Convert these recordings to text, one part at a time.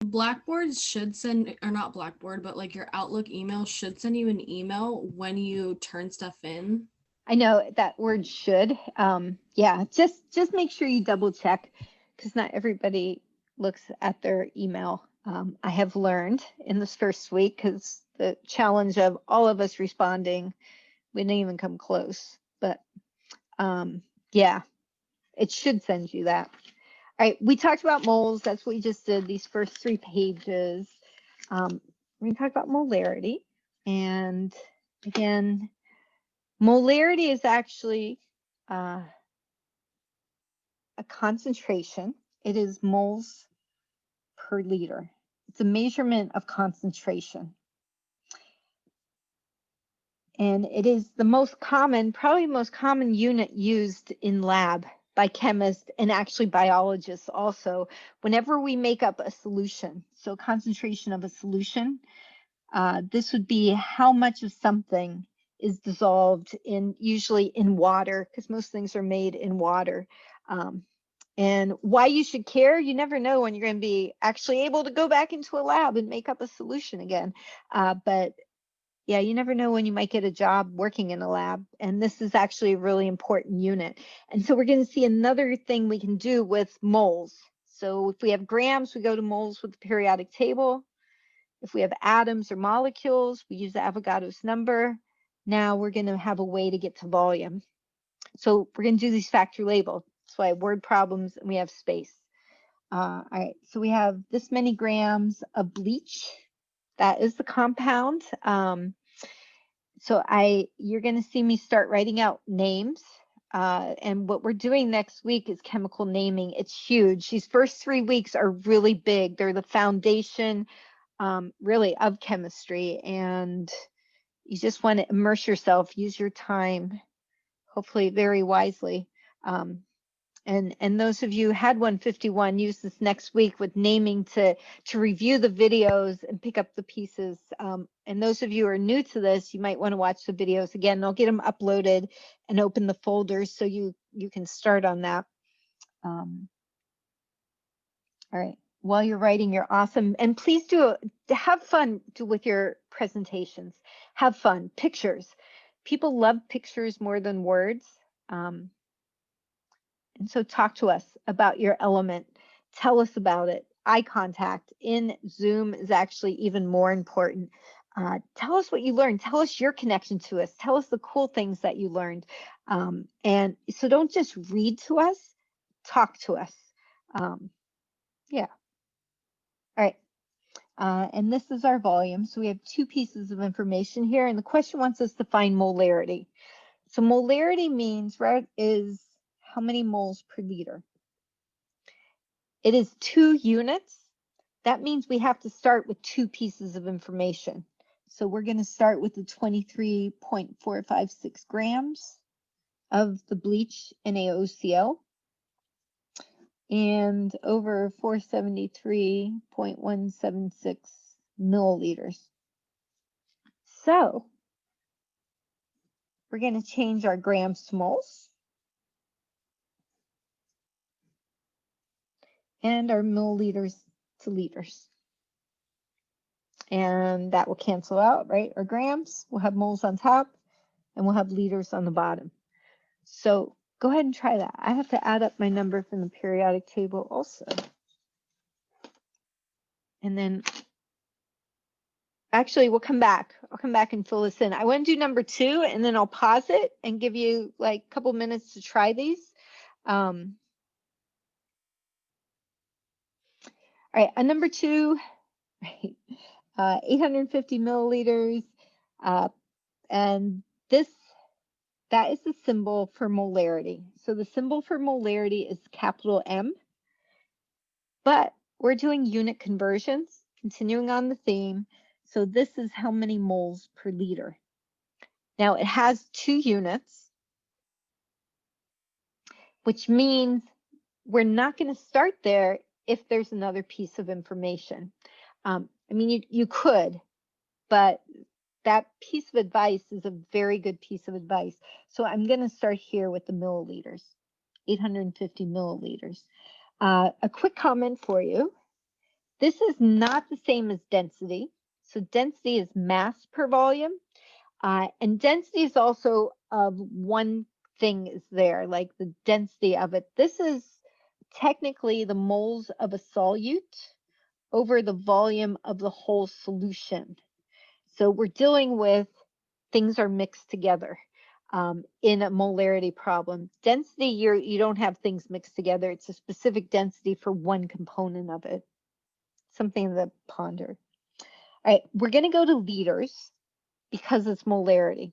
Blackboard should send, or not Blackboard, but like your Outlook email should send you an email when you turn stuff in. I know that word should. Yeah, just make sure you double check because not everybody looks at their email. I have learned in this first week because the challenge of all of us responding, we didn't even come close. But yeah, it should send you that. All right, we talked about moles. That's what we just did, these first 3 pages. We're going to talk about molarity. And again, molarity is actually a concentration. It is moles per liter. It's a measurement of concentration. And it is the most common, probably most common unit used in lab by chemists and actually biologists also, whenever we make up a solution. So concentration of a solution, this would be how much of something is dissolved in, usually in water, because most things are made in water. And why you should care, you never know when you're going to be actually able to go back into a lab and make up a solution again. But yeah, you never know when you might get a job working in a lab. And this is actually a really important unit. And so we're going to see another thing we can do with moles. So if we have grams, we go to moles with the periodic table. If we have atoms or molecules, we use the Avogadro's number. Now we're going to have a way to get to volume. So we're going to do these factor label. That's why word problems and we have space. All right, so we have this many grams of bleach. That is the compound. So you're going to see me start writing out names. And what we're doing next week is chemical naming. It's huge. These first 3 weeks are really big. They're the foundation, really, of chemistry. And you just want to immerse yourself, use your time, hopefully very wisely. And those of you who had 151, use this next week with naming to review the videos and pick up the pieces. And those of you who are new to this, you might want to watch the videos again. I'll get them uploaded and open the folders so you can start on that. All right. While you're writing, you're awesome. And please have fun with your presentations. Have fun. Pictures. People love pictures more than words. And so talk to us about your element. Tell us about it. Eye contact in Zoom is actually even more important. Tell us what you learned. Tell us your connection to us. Tell us the cool things that you learned. And so don't just read to us, talk to us. Yeah. All right. And this is our volume. So we have 2 pieces of information here. And the question wants us to find molarity. So molarity means, right, is how many moles per liter. It is 2 units. That means we have to start with 2 pieces of information. So we're going to start with the 23.456 grams of the bleach NaOCl and over 473.176 milliliters. So we're going to change our grams to moles and our milliliters to liters. And that will cancel out, right? Our grams, we'll have moles on top and we'll have liters on the bottom. So go ahead and try that. I have to add up my number from the periodic table also. And then actually we'll come back. I'll come back and fill this in. I want to do number 2 and then I'll pause it and give you like a couple minutes to try these. All right, on number 2, right, 850 milliliters. And that is the symbol for molarity. So the symbol for molarity is capital M, but we're doing unit conversions, continuing on the theme. So this is how many moles per liter. Now it has 2 units, which means we're not going to start there if there's another piece of information. I mean, you could, but that piece of advice is a very good piece of advice. So I'm going to start here with the milliliters, 850 milliliters. A quick comment for you This is not the same as density. So density is mass per volume. And density is also of one thing is there, like the density of it. This is technically the moles of a solute over the volume of the whole solution. So we're dealing with things are mixed together in a molarity problem. Density, you don't have things mixed together. It's a specific density for one component of it. Something to ponder. All right, we're going to go to liters because it's molarity.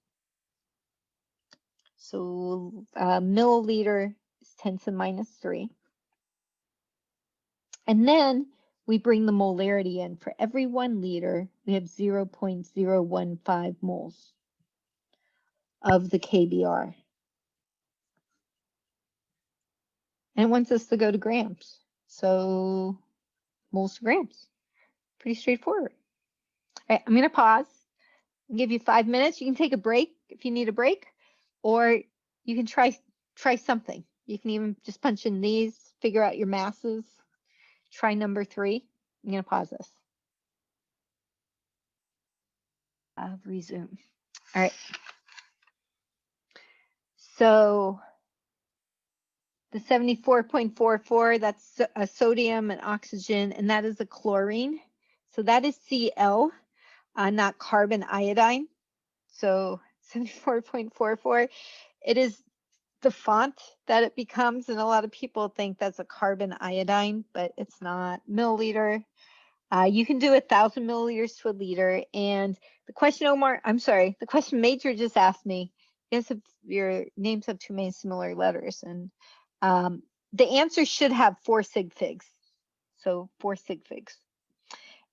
So milliliter is 10 to the minus 3. And then we bring the molarity in. For every 1 liter, we have 0.015 moles of the KBr. And it wants us to go to grams. So moles to grams. Pretty straightforward. All right, I'm going to pause and give you 5 minutes. You can take a break if you need a break, or you can try something. You can even just punch in these, figure out your masses. Try number 3. I'm going to pause this. Resume. All right. So the 74.44, that's a sodium and oxygen, and that is a chlorine. So that is Cl, not carbon iodine. So 74.44, it is the font that it becomes, and a lot of people think that's a carbon iodine, but it's not. Milliliter. You can do 1,000 milliliters to a liter. And the question, Omar, I'm sorry, the question Major just asked me, yes, if your names have too many similar letters. And the answer should have 4 sig figs. So 4 sig figs.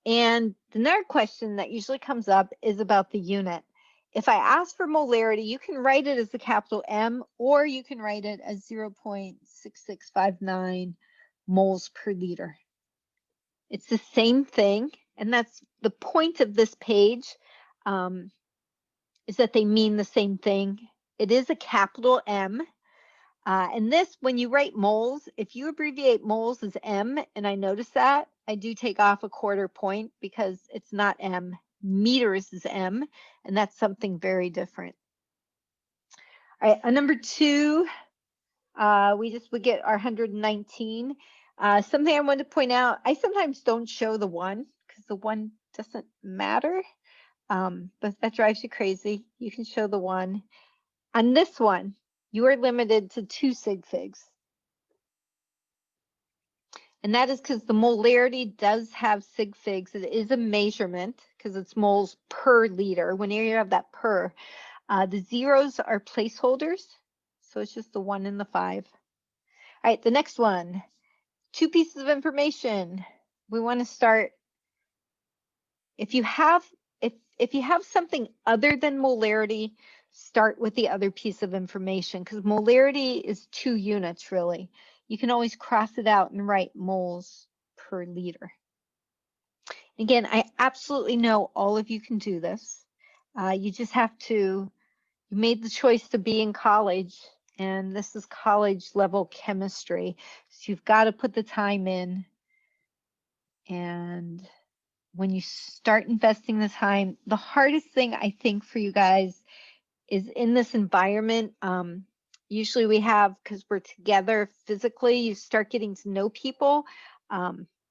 And another question that usually comes up is about the unit. If I ask for molarity, you can write it as the capital M, or you can write it as 0.6659 moles per liter. It's the same thing, and that's the point of this page, is that they mean the same thing. It is a capital M, and this, when you write moles, if you abbreviate moles as M, and I notice that, I do take off a 1/4 point because it's not M. Meters is M, and that's something very different. All right, on number 2, we get our 119. Something I want to point out, I sometimes don't show the 1 because the 1 doesn't matter, but that drives you crazy. You can show the 1. On this one, you are limited to 2 sig figs. And that is because the molarity does have sig figs. It is a measurement because it's moles per liter. When you have that per, the zeros are placeholders. So it's just the 1 and the 5. All right, the next one, 2 pieces of information. We want to start, if you have something other than molarity, start with the other piece of information, because molarity is 2 units really. You can always cross it out and write moles per liter. Again, I absolutely know all of you can do this. You just have to, you made the choice to be in college, and this is college level chemistry. So you've got to put the time in. And when you start investing the time, the hardest thing I think for you guys is in this environment. Usually we have, because we're together physically, you start getting to know people,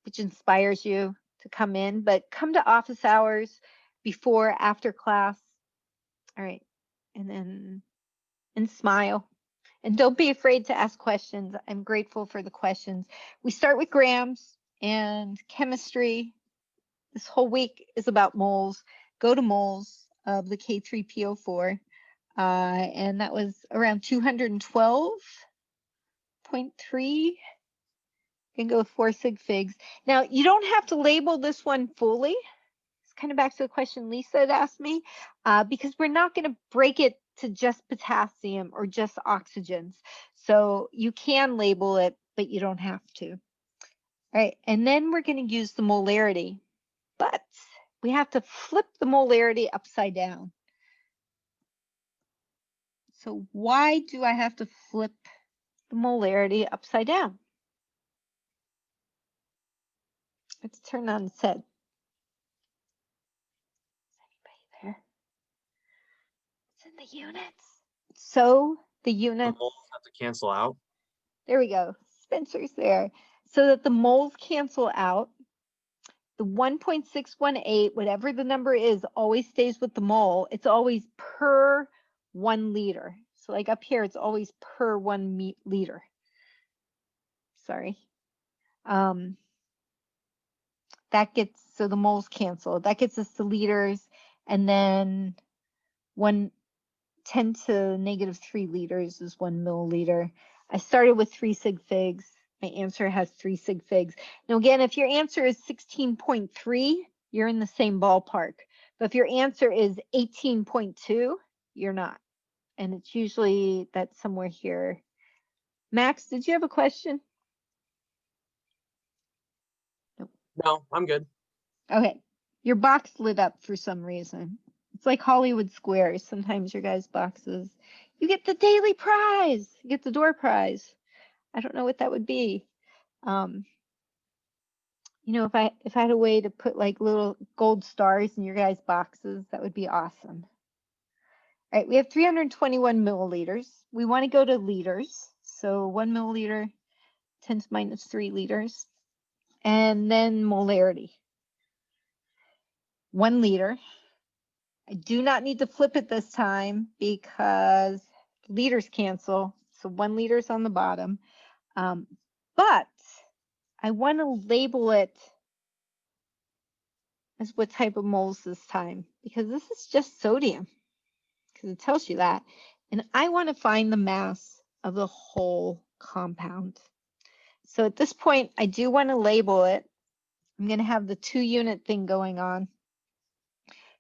which inspires you to come in, but come to office hours before, after class. All right. And smile. And don't be afraid to ask questions. I'm grateful for the questions. We start with grams and chemistry. This whole week is about moles. Go to moles of the K3PO4. And that was around 212.3. You can go 4 sig figs. Now, you don't have to label this one fully. It's kind of back to the question Lisa had asked me, because we're not going to break it to just potassium or just oxygens. So you can label it, but you don't have to. All right, and then we're going to use the molarity, but we have to flip the molarity upside down. So why do I have to flip the molarity upside down? Let's turn on its head. Is anybody there? It's in the units. So the units. The moles have to cancel out. There we go. Spencer's there. So that the moles cancel out. The 1.618, whatever the number is, always stays with the mole. It's always per 1 liter. So like up here, it's always per 1 liter. Sorry. That gets, so the moles cancel. That gets us to liters, and then 10 to negative 3 liters is 1 milliliter. I started with 3 sig figs. My answer has 3 sig figs. Now again, if your answer is 16.3, you're in the same ballpark. But if your answer is 18.2, you're not. And it's usually that's somewhere here. Max, did you have a question? Nope. No, I'm good. Okay. Your box lit up for some reason. It's like Hollywood Squares. Sometimes your guys' boxes, you get the daily prize, you get the door prize. I don't know what that would be. You know, if I had a way to put like little gold stars in your guys' boxes, that would be awesome. All right, we have 321 milliliters. We want to go to liters. So 1 milliliter, 10 to minus 3 liters. And then molarity. 1 liter. I do not need to flip it this time because liters cancel. So 1 liter is on the bottom. But I want to label it as what type of moles this time, because this is just sodium, because it tells you that. And I want to find the mass of the whole compound. So at this point, I do want to label it. I'm going to have the 2 unit thing going on.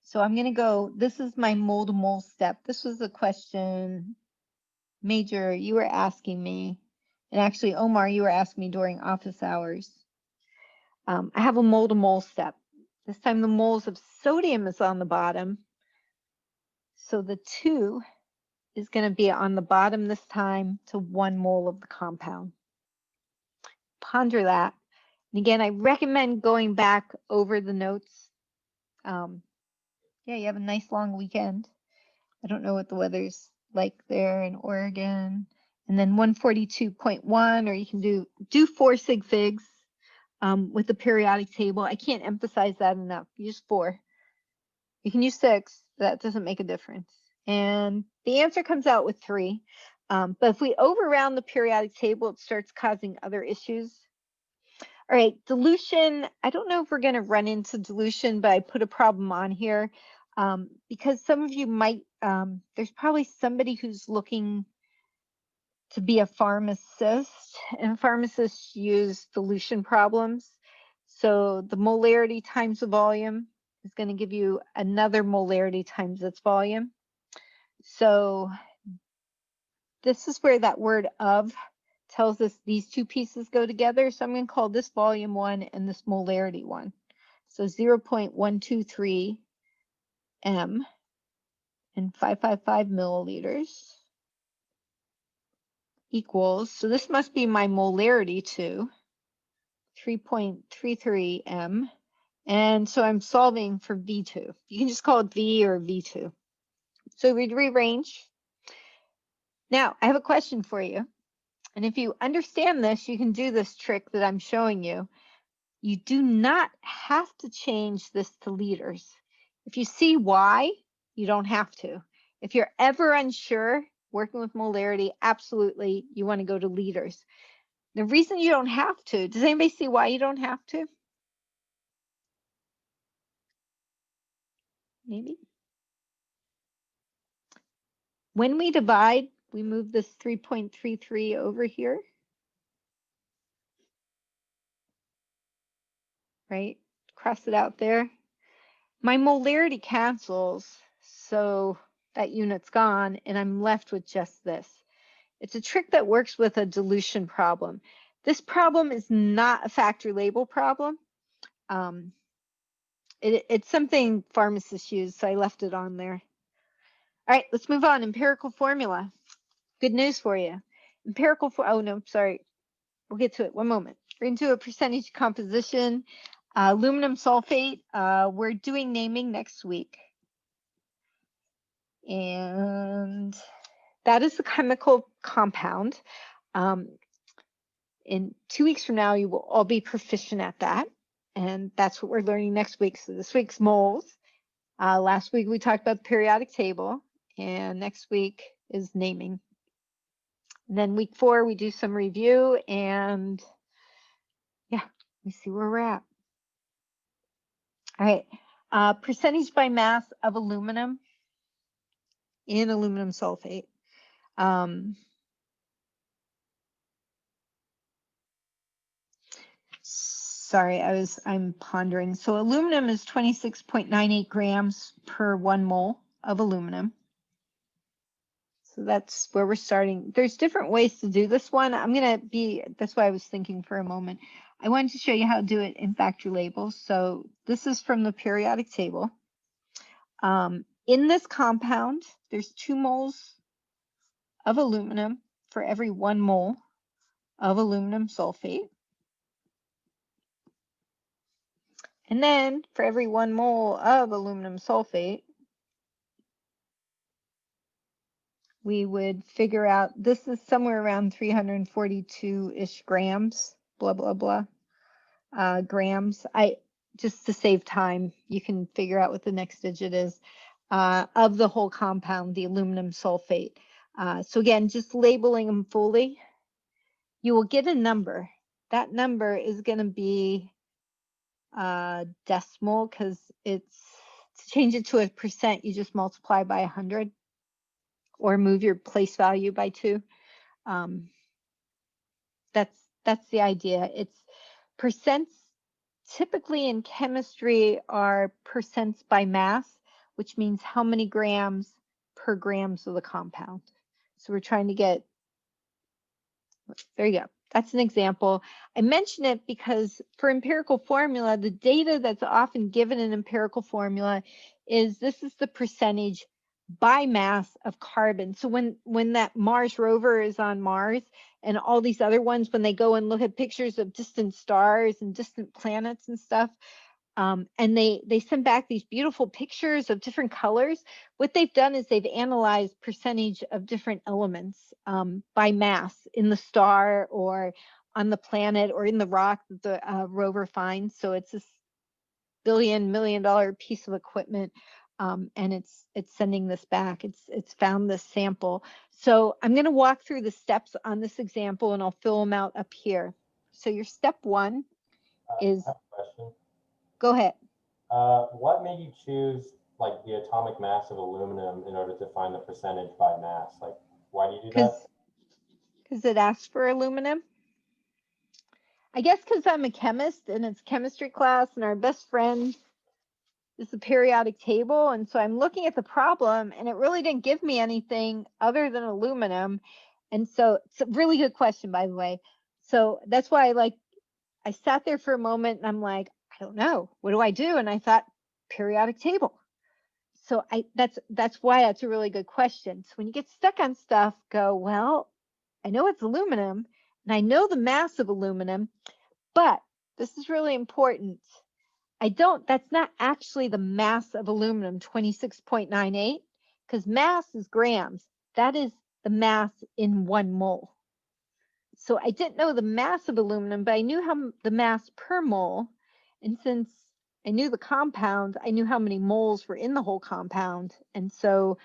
So I'm going to go, this is my mole to mole step. This was a question, Major, you were asking me, and actually Omar, you were asking me during office hours. I have a mole to mole step. This time the moles of sodium is on the bottom. So the 2 is going to be on the bottom this time to 1 mole of the compound. Ponder that. And again, I recommend going back over the notes. Yeah, you have a nice long weekend. I don't know what the weather's like there in Oregon. And then 142.1, or you can do 4 sig figs with the periodic table. I can't emphasize that enough. Use 4. You can use 6. That doesn't make a difference. And the answer comes out with 3. But if we overround the periodic table, it starts causing other issues. All right, dilution. I don't know if we're going to run into dilution, but I put a problem on here because some of you might, there's probably somebody who's looking to be a pharmacist, and pharmacists use dilution problems. So the molarity times the volume is going to give you another molarity times its volume. So this is where that word of tells us these 2 pieces go together. So I'm going to call this volume 1 and this molarity 1. So 0.123 m and 555 milliliters equals, so this must be my molarity 2, 3.33 m. And so I'm solving for V2. You can just call it V or V2. So we'd rearrange. Now, I have a question for you. And if you understand this, you can do this trick that I'm showing you. You do not have to change this to liters. If you see why, you don't have to. If you're ever unsure, working with molarity, absolutely, you want to go to liters. The reason you don't have to, does anybody see why you don't have to? Maybe. When we divide, we move this 3.33 over here. Right? Cross it out there. My molarity cancels, so that unit's gone, and I'm left with just this. It's a trick that works with a dilution problem. This problem is not a factory label problem. It's something pharmacists use, so I left it on there. All right, let's move on. Empirical formula. Good news for you. Oh no, sorry. We'll get to it. One moment. We're into a percentage composition. Aluminum sulfate, we're doing naming next week. And that is the chemical compound. In 2 weeks from now, you will all be proficient at that. And that's what we're learning next week. So this week's moles. Last week we talked about the periodic table, and next week is naming. And then week 4, we do some review, and yeah, we see where we're at. All right, percentage by mass of aluminum in aluminum sulfate. Sorry, I'm pondering. So aluminum is 26.98 grams per 1 mole of aluminum. So that's where we're starting. There's different ways to do this one. That's why I was thinking for a moment. I wanted to show you how to do it in factory labels. So this is from the periodic table. In this compound, there's 2 moles of aluminum for every 1 mole of aluminum sulfate. And then for every 1 mole of aluminum sulfate, we would figure out, this is somewhere around 342-ish grams, blah, blah, blah, grams. Just to save time, you can figure out what the next digit is, of the whole compound, the aluminum sulfate. So again, just labeling them fully, you will get a number. That number is going to be decimal, because to change it to a percent, you just multiply by 100 or move your place value by 2. That's the idea. It's percents. Typically in chemistry are percents by mass, which means how many grams per grams of the compound. So we're trying to get, there you go. That's an example. I mention it because for empirical formula, the data that's often given in empirical formula is this is the percentage by mass of carbon. So when that Mars rover is on Mars and all these other ones, when they go and look at pictures of distant stars and distant planets and stuff, and they send back these beautiful pictures of different colors, what they've done is they've analyzed percentage of different elements by mass in the star or on the planet or in the rock that the rover finds. So it's this $1 billion piece of equipment, and it's sending this back. It's found this sample. So I'm going to walk through the steps on this example, and I'll fill them out up here. So your step 1 is. I have a question. Go ahead. What made you choose like the atomic mass of aluminum in order to find the percentage by mass? Like, why do you do that? Because it asks for aluminum. I guess because I'm a chemist and it's chemistry class and our best friend is the periodic table. And so I'm looking at the problem and it really didn't give me anything other than aluminum. And so it's a really good question, by the way. So that's why I sat there for a moment and I'm like, I don't know, what do I do? And I thought periodic table. So that's why that's a really good question. So when you get stuck on stuff, go, well, I know it's aluminum and I know the mass of aluminum, but this is really important. That's not actually the mass of aluminum, 26.98, because mass is grams. That is the mass in 1 mole. So I didn't know the mass of aluminum, but I knew the mass per mole. And since I knew the compound, I knew how many moles were in the whole compound. And so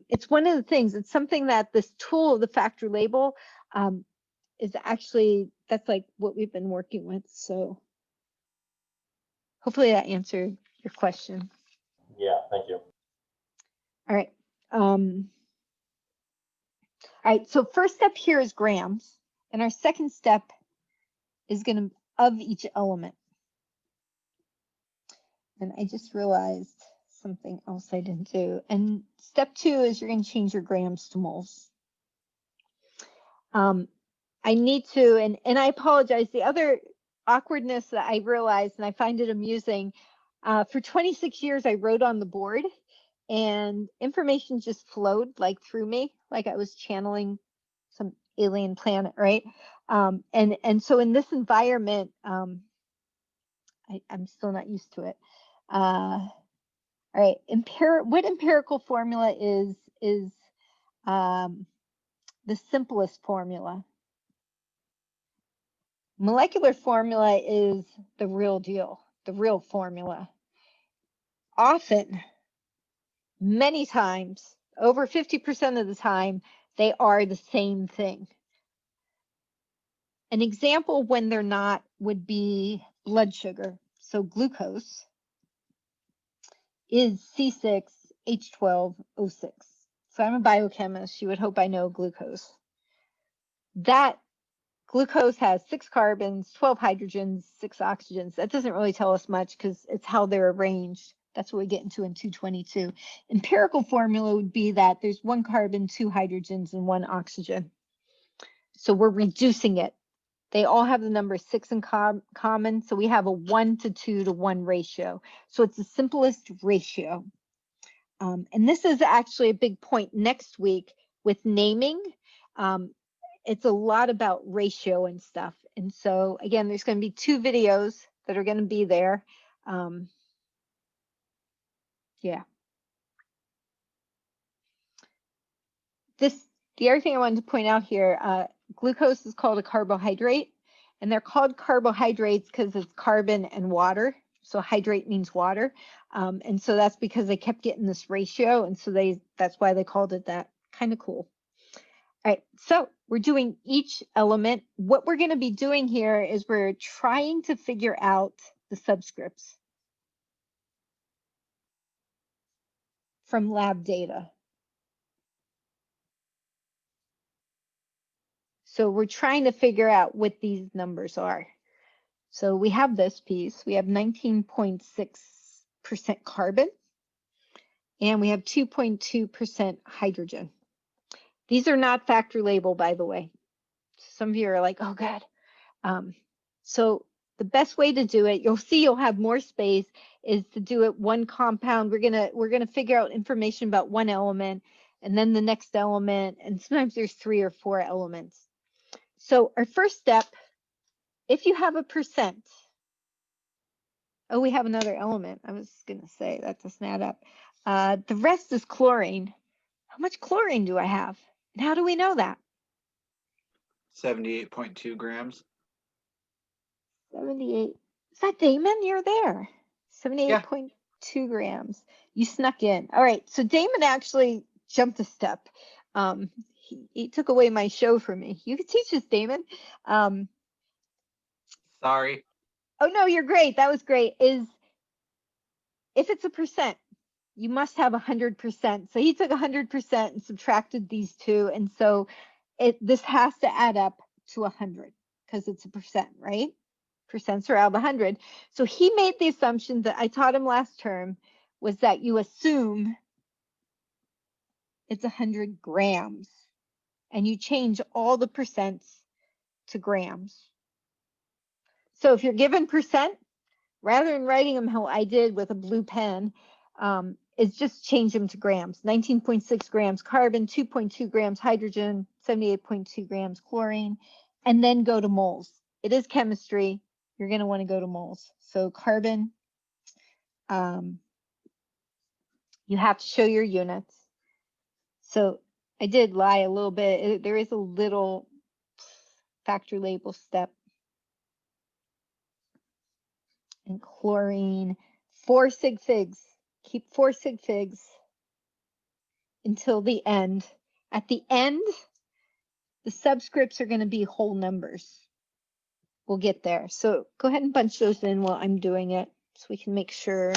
it's one of the things, it's something that this tool of the factory label is actually, that's like what we've been working with. So hopefully that answered your question. Yeah, thank you. All right. All right, so first step here is grams, and our second step is going to of each element. And I just realized something else I didn't do. And step 2 is you're going to change your grams to moles. I need to, and I apologize, the other awkwardness that I realized, and I find it amusing, for 26 years I wrote on the board and information just flowed like through me, like I was channeling some alien planet, right? And so in this environment, I I'm still not used to it. All right, what empirical formula is the simplest formula. Molecular formula is the real deal, the real formula. Often, many times, over 50% of the time, they are the same thing. An example when they're not would be blood sugar. So glucose is C6H12O6. So I'm a biochemist. You would hope I know glucose. That glucose has 6 carbons, 12 hydrogens, 6 oxygens. That doesn't really tell us much because it's how they're arranged. That's what we get into in 222. Empirical formula would be that there's 1 carbon, 2 hydrogens, and 1 oxygen. So we're reducing it. They all have the number 6 in common, so we have a 1 to 2 to 1 ratio. So it's the simplest ratio. And this is actually a big point next week with naming. It's a lot about ratio and stuff. And so again, there's going to be 2 videos that are going to be there. Yeah. The other thing I wanted to point out here, glucose is called a carbohydrate, and they're called carbohydrates because it's carbon and water. So hydrate means water. And so that's because they kept getting this ratio. And so that's why they called it that. Kind of cool. All right, so we're doing each element. What we're going to be doing here is we're trying to figure out the subscripts from lab data. So we're trying to figure out what these numbers are. So we have this piece. We have 19.6% carbon, and we have 2.2% hydrogen. These are not factor label, by the way. Some of you are like, oh, God. So the best way to do it, you'll see you'll have more space, is to do it one compound. We're gonna figure out information about one element, and then the next element, and sometimes there's 3 or 4 elements. So our first step, if you have a percent, oh, we have another element. I was gonna say that doesn't add up. The rest is chlorine. How much chlorine do I have? And how do we know that? 78.2 grams. 78. Is that Damon? You're there. 78.2 grams. You snuck in. All right. So Damon actually jumped a step. He took away my show from me. You could teach us, Damon. Sorry. Oh, no, you're great. That was great. If it's a percent, you must have 100%. So he took 100% and subtracted these 2. And so this has to add up to 100 because it's a percent, right? Percents are out of 100. So he made the assumption that I taught him last term was that you assume it's 100 grams and you change all the percents to grams. So if you're given percent, rather than writing them how I did with a blue pen, is just change them to grams. 19.6 grams carbon, 2.2 grams hydrogen, 78.2 grams chlorine, and then go to moles. It is chemistry. You're going to want to go to moles. So carbon, you have to show your units. So I did lie a little bit. There is a little factor label step. And chlorine, 4 sig figs. Keep 4 sig figs until the end. At the end, the subscripts are going to be whole numbers. We'll get there. So go ahead and punch those in while I'm doing it so we can make sure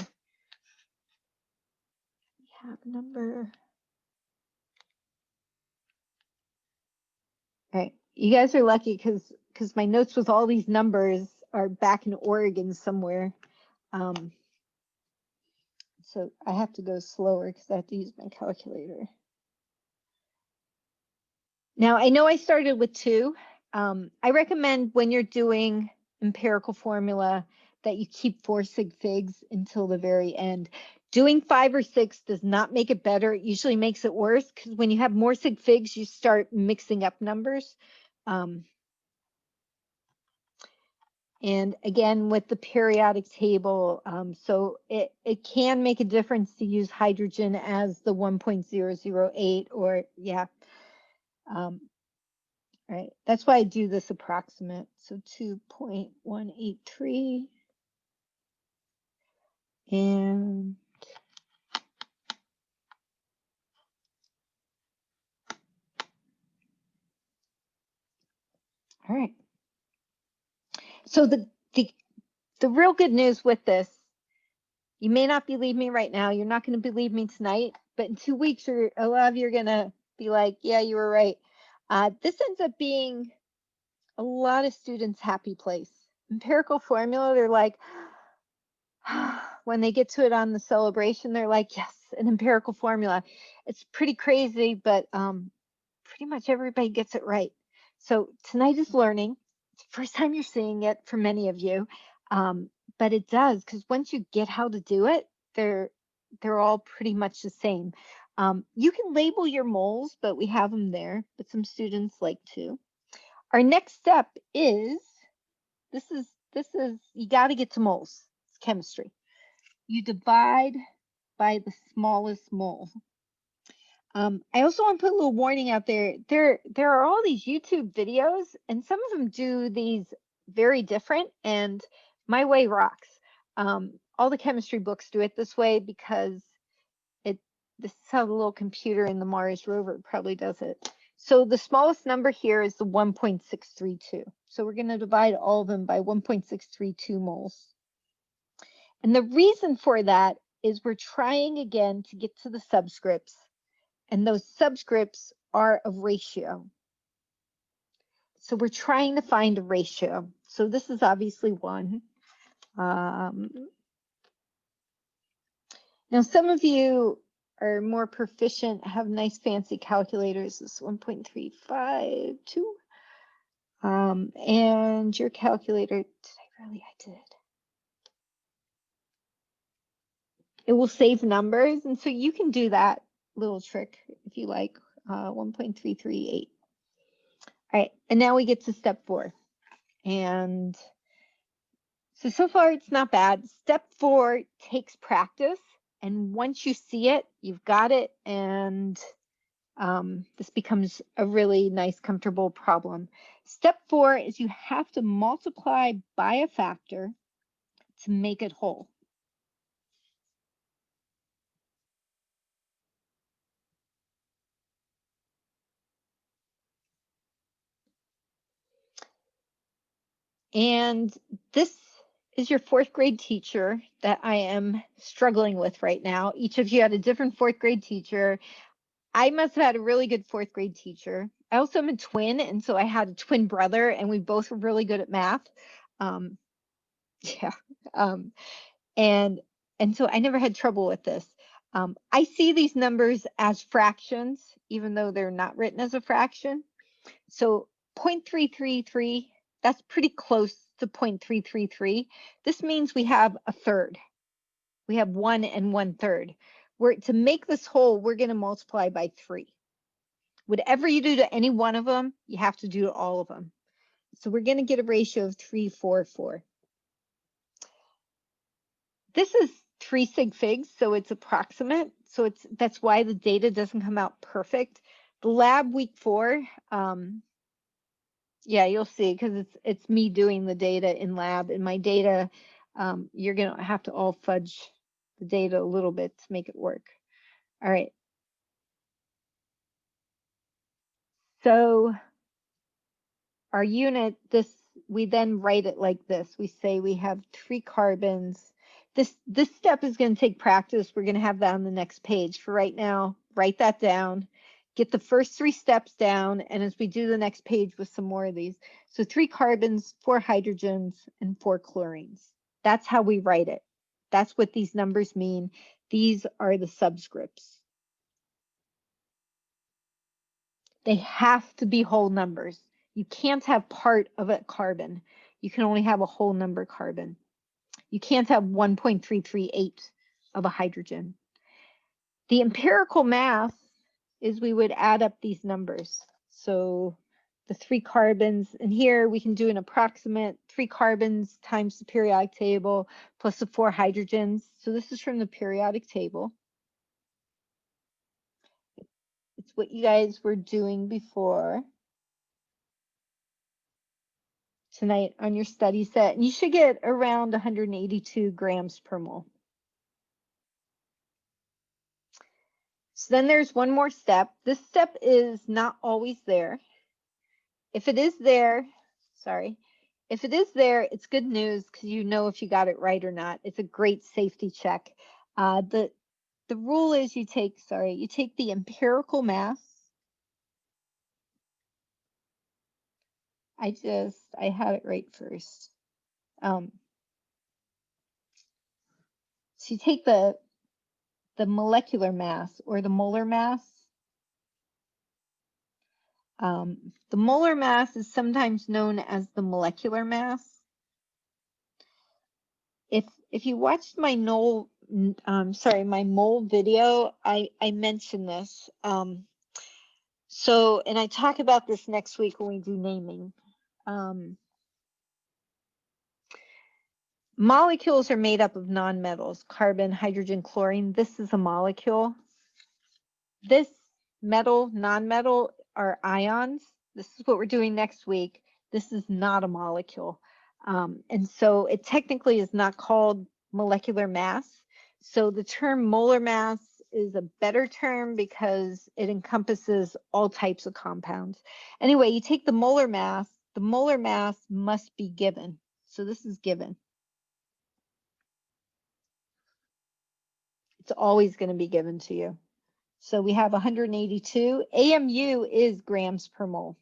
we have a number. All right, you guys are lucky because my notes with all these numbers are back in Oregon somewhere. So I have to go slower because I have to use my calculator. Now, I know I started with 2. I recommend when you're doing empirical formula that you keep 4 sig figs until the very end. Doing 5 or 6 does not make it better. It usually makes it worse because when you have more sig figs, you start mixing up numbers. And again, with the periodic table, so it can make a difference to use hydrogen as the 1.008 or, yeah. Right, that's why I do this approximate. So 2.183. And all right. So the real good news with this, you may not believe me right now. You're not going to believe me tonight, but in 2 weeks, a lot of you are going to be like, yeah, you were right. This ends up being a lot of students' happy place. Empirical formula, they're like, when they get to it on the celebration, they're like, yes, an empirical formula. It's pretty crazy, but pretty much everybody gets it right. So tonight is learning. It's the first time you're seeing it for many of you, but it does, because once you get how to do it, they're all pretty much the same. You can label your moles, but we have them there, but some students like to. Our next step is, this is you got to get to moles. It's chemistry. You divide by the smallest mole. I also want to put a little warning out there. There are all these YouTube videos, and some of them do these very different, and my way rocks. All the chemistry books do it this way because this is how the little computer in the Mars rover probably does it. So the smallest number here is the 1.632. So we're going to divide all of them by 1.632 moles. And the reason for that is we're trying again to get to the subscripts, and those subscripts are of ratio. So we're trying to find a ratio. So this is obviously 1. Now some of you are more proficient, have nice fancy calculators. This is 1.352. And your calculator, I did. It will save numbers, and so you can do that little trick if you like. 1.338. All right, and now we get to step 4. And so far it's not bad. Step 4 takes practice, and once you see it, you've got it, and this becomes a really nice, comfortable problem. Step 4 is you have to multiply by a factor to make it whole. And this is your 4th grade teacher that I am struggling with right now. Each of you had a different 4th grade teacher. I must have had a really good 4th grade teacher. I also am a twin, and so I had a twin brother, and we both were really good at math. And so I never had trouble with this. I see these numbers as fractions, even though they're not written as a fraction. So 0.333, that's pretty close to 0.333. This means we have a third. We have 1 and 1/3. To make this whole, we're going to multiply by 3. Whatever you do to any one of them, you have to do to all of them. So we're going to get a ratio of 3:4:4. This is 3 sig figs, so it's approximate. So that's why the data doesn't come out perfect. The lab week 4, yeah, you'll see, because it's me doing the data in lab. In my data, you're going to have to all fudge the data a little bit to make it work. All right. So our unit, we then write it like this. We say we have 3 carbons. This step is going to take practice. We're going to have that on the next page. For right now, write that down. Get the first 3 steps down, and as we do the next page with some more of these. So 3 carbons, 4 hydrogens, and 4 chlorines. That's how we write it. That's what these numbers mean. These are the subscripts. They have to be whole numbers. You can't have part of a carbon. You can only have a whole number carbon. You can't have 1.338 of a hydrogen. The empirical math is we would add up these numbers. So the 3 carbons. And here we can do an approximate 3 carbons times the periodic table plus the 4 hydrogens. So this is from the periodic table. It's what you guys were doing before tonight on your study set. And you should get around 182 grams per mole. So then there's one more step. This step is not always there. If it is there, if it is there, it's good news because you know if you got it right or not. It's a great safety check. The rule is you take the empirical mass. I had it right first. So you take the molecular mass or the molar mass. The molar mass is sometimes known as the molecular mass. If you watched my mole video, I mentioned this. So, and I talk about this next week when we do naming. Molecules are made up of nonmetals, carbon, hydrogen, chlorine. This is a molecule. This metal, nonmetal are ions. This is what we're doing next week. This is not a molecule. And so it technically is not called molecular mass. So the term molar mass is a better term because it encompasses all types of compounds. Anyway, you take the molar mass must be given. So this is given. It's always going to be given to you. So we have 182. AMU is grams per mole.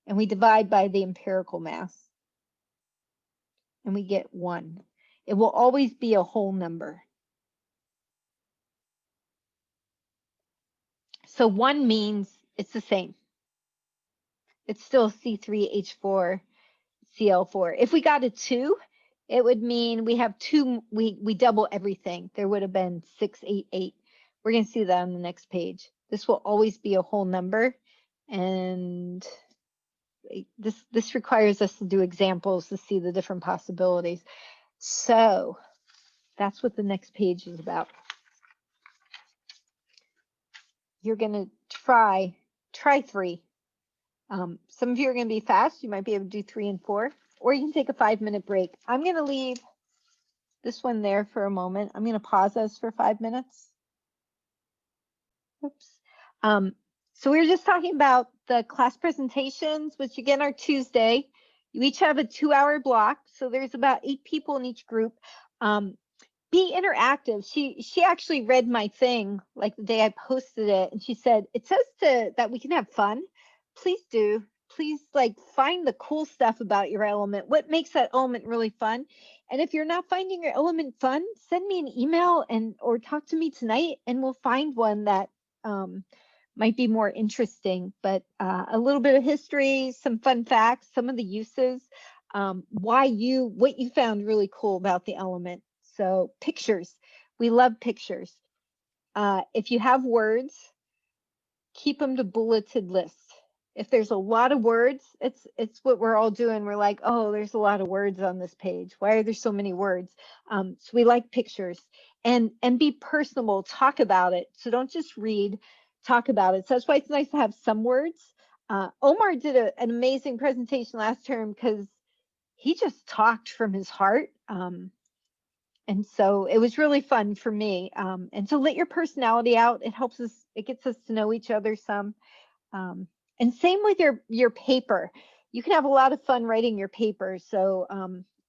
And we divide by the empirical mass. And we get 1. It will always be a whole number. So 1 means it's the same. It's still C3H4Cl4. If we got a 2, it would mean we have 2, we double everything. There would have been 688. We're going to see that on the next page. This will always be a whole number. And this requires us to do examples to see the different possibilities. So that's what the next page is about. You're going to try 3. Some of you are going to be fast. You might be able to do 3 and 4, or you can take a 5-minute break. I'm going to leave this one there for a moment. I'm going to pause us for 5 minutes. Oops. So we were just talking about the class presentations, which again are Tuesday. You each have a 2-hour block. So there's about 8 people in each group. Be interactive. She actually read my thing like the day I posted it, and she said, it says that we can have fun. Please do. Please like find the cool stuff about your element. What makes that element really fun? And if you're not finding your element fun, send me an email or talk to me tonight, and we'll find one that might be more interesting. But a little bit of history, some fun facts, some of the uses, what you found really cool about the element. So pictures, we love pictures. If you have words, keep them to bulleted lists. If there's a lot of words, it's what we're all doing. We're like, oh, there's a lot of words on this page. Why are there so many words? So we like pictures, and be personable. Talk about it. So don't just read, talk about it. So that's why it's nice to have some words. Omar did an amazing presentation last term because he just talked from his heart. And so it was really fun for me. And so let your personality out. It helps us, it gets us to know each other some. And same with your paper. You can have a lot of fun writing your paper. So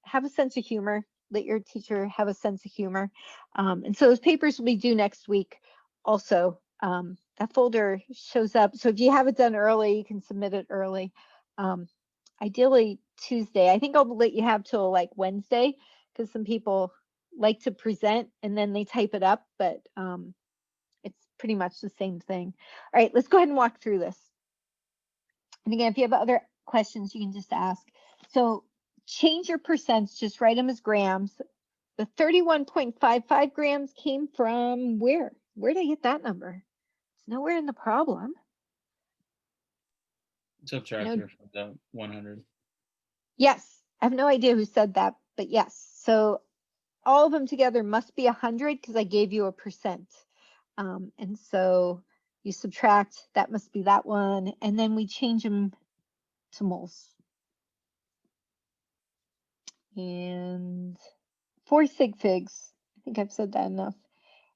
have a sense of humor. Let your teacher have a sense of humor. And so those papers will be due next week also. That folder shows up. So if you have it done early, you can submit it early. Ideally Tuesday. I think I'll let you have till like Wednesday because some people like to present and then they type it up, but it's pretty much the same thing. All right, let's go ahead and walk through this. And again, if you have other questions, you can just ask. So change your percents, just write them as grams. The 31.55 grams came from where? Where did I get that number? It's nowhere in the problem. Subtractor from the 100. Yes, I have no idea who said that, but yes. So all of them together must be 100 because I gave you a percent. And so you subtract, that must be that one, and then we change them to moles. And 4 sig figs. I think I've said that enough.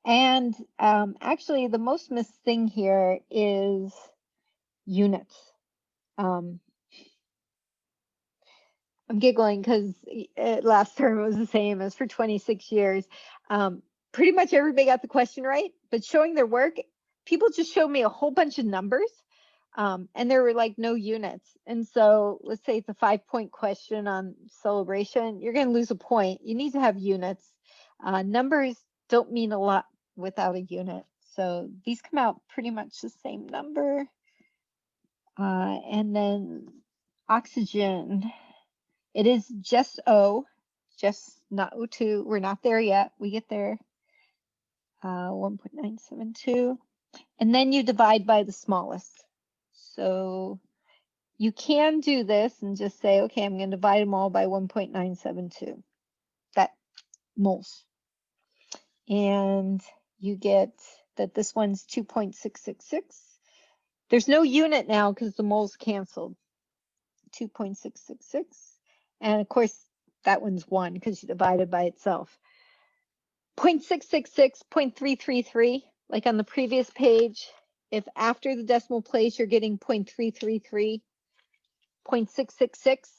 And actually, the most missed thing here is units. I'm giggling because last term it was the same as for 26 years. Pretty much everybody got the question right, but showing their work, people just showed me a whole bunch of numbers, and there were like no units. And so let's say it's a 5-point question on celebration, you're going to lose a point. You need to have units. Numbers don't mean a lot without a unit. So these come out pretty much the same number. And then oxygen, it is just O, just not O2. We're not there yet. We get there. 1.972. And then you divide by the smallest. So you can do this and just say, okay, I'm going to divide them all by 1.972. That moles. And you get that this one's 2.666. There's no unit now because the moles canceled. 2.666. And of course, that one's 1 because you divided by itself. 0.666, 0.333, like on the previous page, if after the decimal place you're getting 0.333, 0.666,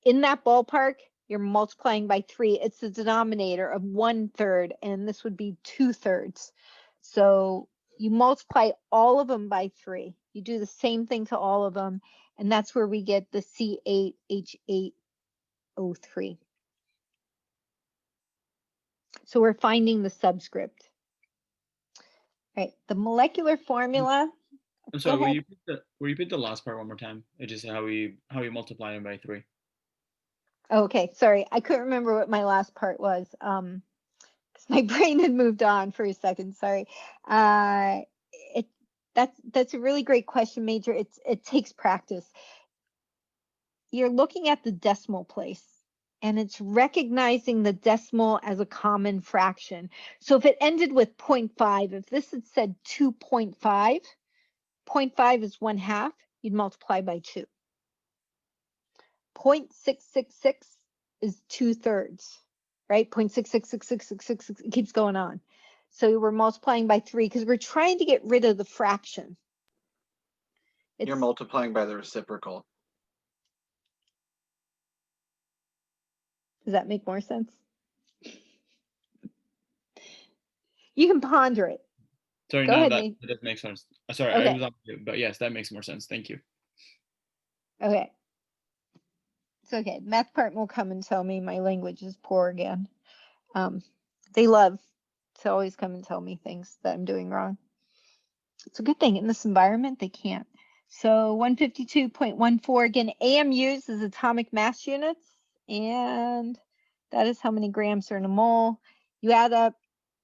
in that ballpark, you're multiplying by 3. It's the denominator of 1/3, and this would be 2/3. So you multiply all of them by 3. You do the same thing to all of them, and that's where we get the C8H8O3. So we're finding the subscript. All right, the molecular formula. I'm sorry, will you repeat the last part one more time? It's just how you multiply them by 3. Okay, sorry, I couldn't remember what my last part was. Because my brain had moved on for a second. Sorry. That's a really great question, Major. It takes practice. You're looking at the decimal place, and it's recognizing the decimal as a common fraction. So if it ended with 0.5, if this had said 2.5, 0.5 is 1/2, you'd multiply by 2. 0.666 is 2/3, right? 0.6666666, it keeps going on. So we're multiplying by 3 because we're trying to get rid of the fraction. You're multiplying by the reciprocal. Does that make more sense? You can ponder it. Sorry, Go no, ahead, that Nate. does make sense. Sorry, Okay. I was on mute, but yes, that makes more sense. Thank you. Okay. It's okay. The math part will come and tell me my language is poor again. They love to always come and tell me things that I'm doing wrong. It's a good thing in this environment, they can't. So 152.14, again, AMUs is atomic mass units, and that is how many grams are in a mole. You add up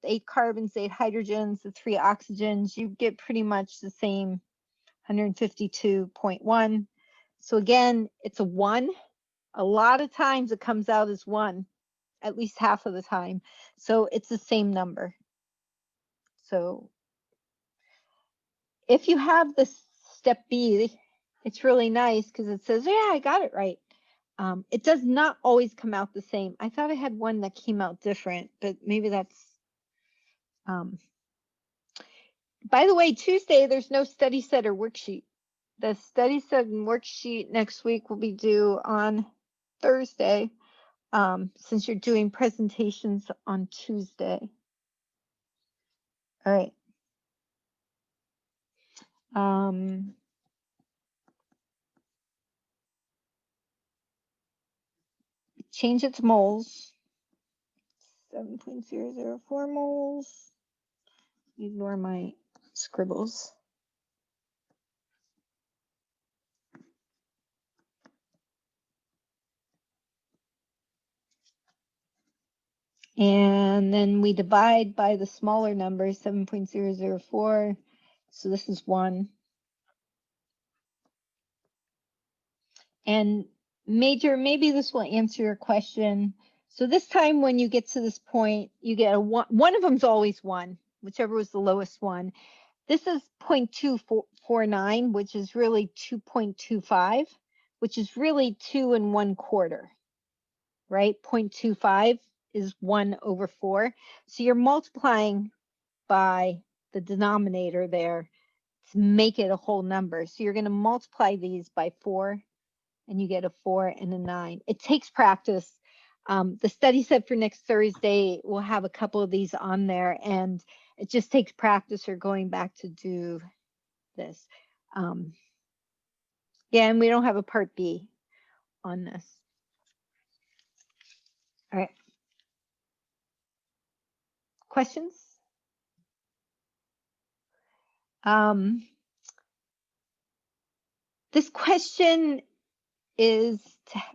8 carbons, 8 hydrogens, the 3 oxygens, you get pretty much the same 152.1. So again, it's a 1. A lot of times it comes out as 1, at least half of the time. So it's the same number. So if you have the step B, it's really nice because it says, yeah, I got it right. It does not always come out the same. I thought I had one that came out different, but maybe that's, by the way, Tuesday, there's no study set or worksheet. The study set and worksheet next week will be due on Thursday, since you're doing presentations on Tuesday. All right. Change it to moles. 7.004 moles. Ignore my scribbles. And then we divide by the smaller number, 7.004. So this is 1. And Major, maybe this will answer your question. So this time when you get to this point, you get a one of them's always 1, whichever was the lowest one. This is 0.249, which is really 2.25, which is really 2 1/4, right? 0.25 is 1/4. So you're multiplying by the denominator there to make it a whole number. So you're going to multiply these by 4, and you get a 4 and a 9. It takes practice. The study set for next Thursday will have a couple of these on there, and it just takes practice or going back to do this. Yeah, and we don't have a part B on this. All right. Questions? This question is,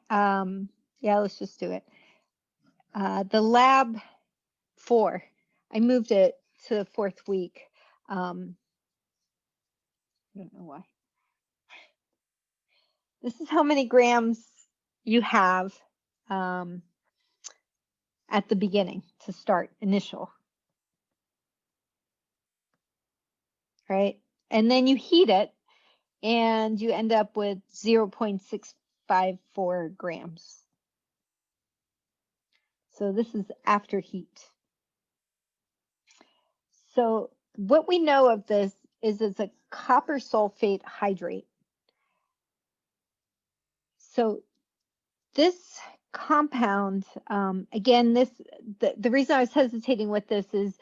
yeah, let's just do it. The lab 4, I moved it to the 4th week. I don't know why. This is how many grams you have at the beginning to start, initial. Right? And then you heat it, and you end up with 0.654 grams. So this is after heat. So what we know of this is it's a copper sulfate hydrate. So this compound, again, the reason I was hesitating with this is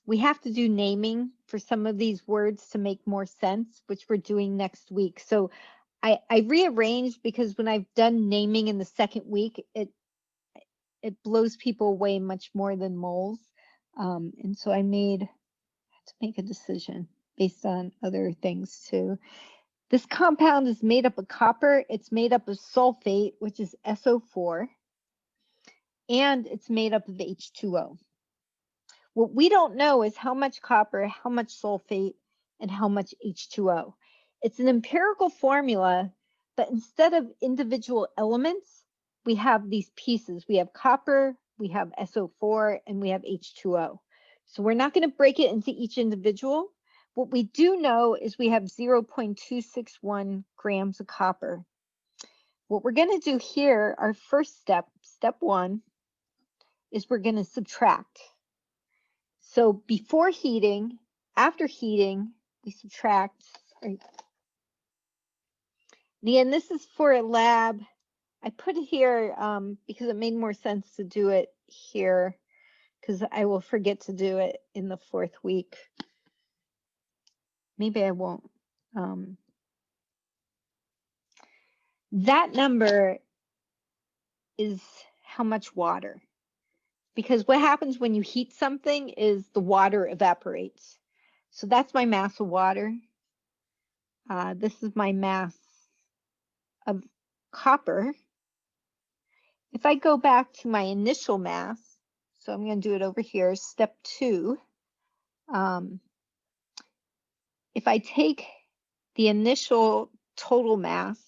we have to do naming for some of these words to make more sense, which we're doing next week. So I rearranged because when I've done naming in the 2nd week, it blows people away much more than moles. And so I had to make a decision based on other things too. This compound is made up of copper. It's made up of sulfate, which is SO4, and it's made up of H2O. What we don't know is how much copper, how much sulfate, and how much H2O. It's an empirical formula, but instead of individual elements, we have these pieces. We have copper, we have SO4, and we have H2O. So we're not going to break it into each individual. What we do know is we have 0.261 grams of copper. What we're going to do here, our first step, step 1, is we're going to subtract. So before heating, after heating, we subtract. Again, this is for a lab. I put it here because it made more sense to do it here, because I will forget to do it in the 4th week. Maybe I won't. That number is how much water. Because what happens when you heat something is the water evaporates. So that's my mass of water. This is my mass of copper. If I go back to my initial mass, so I'm going to do it over here, step 2. If I take the initial total mass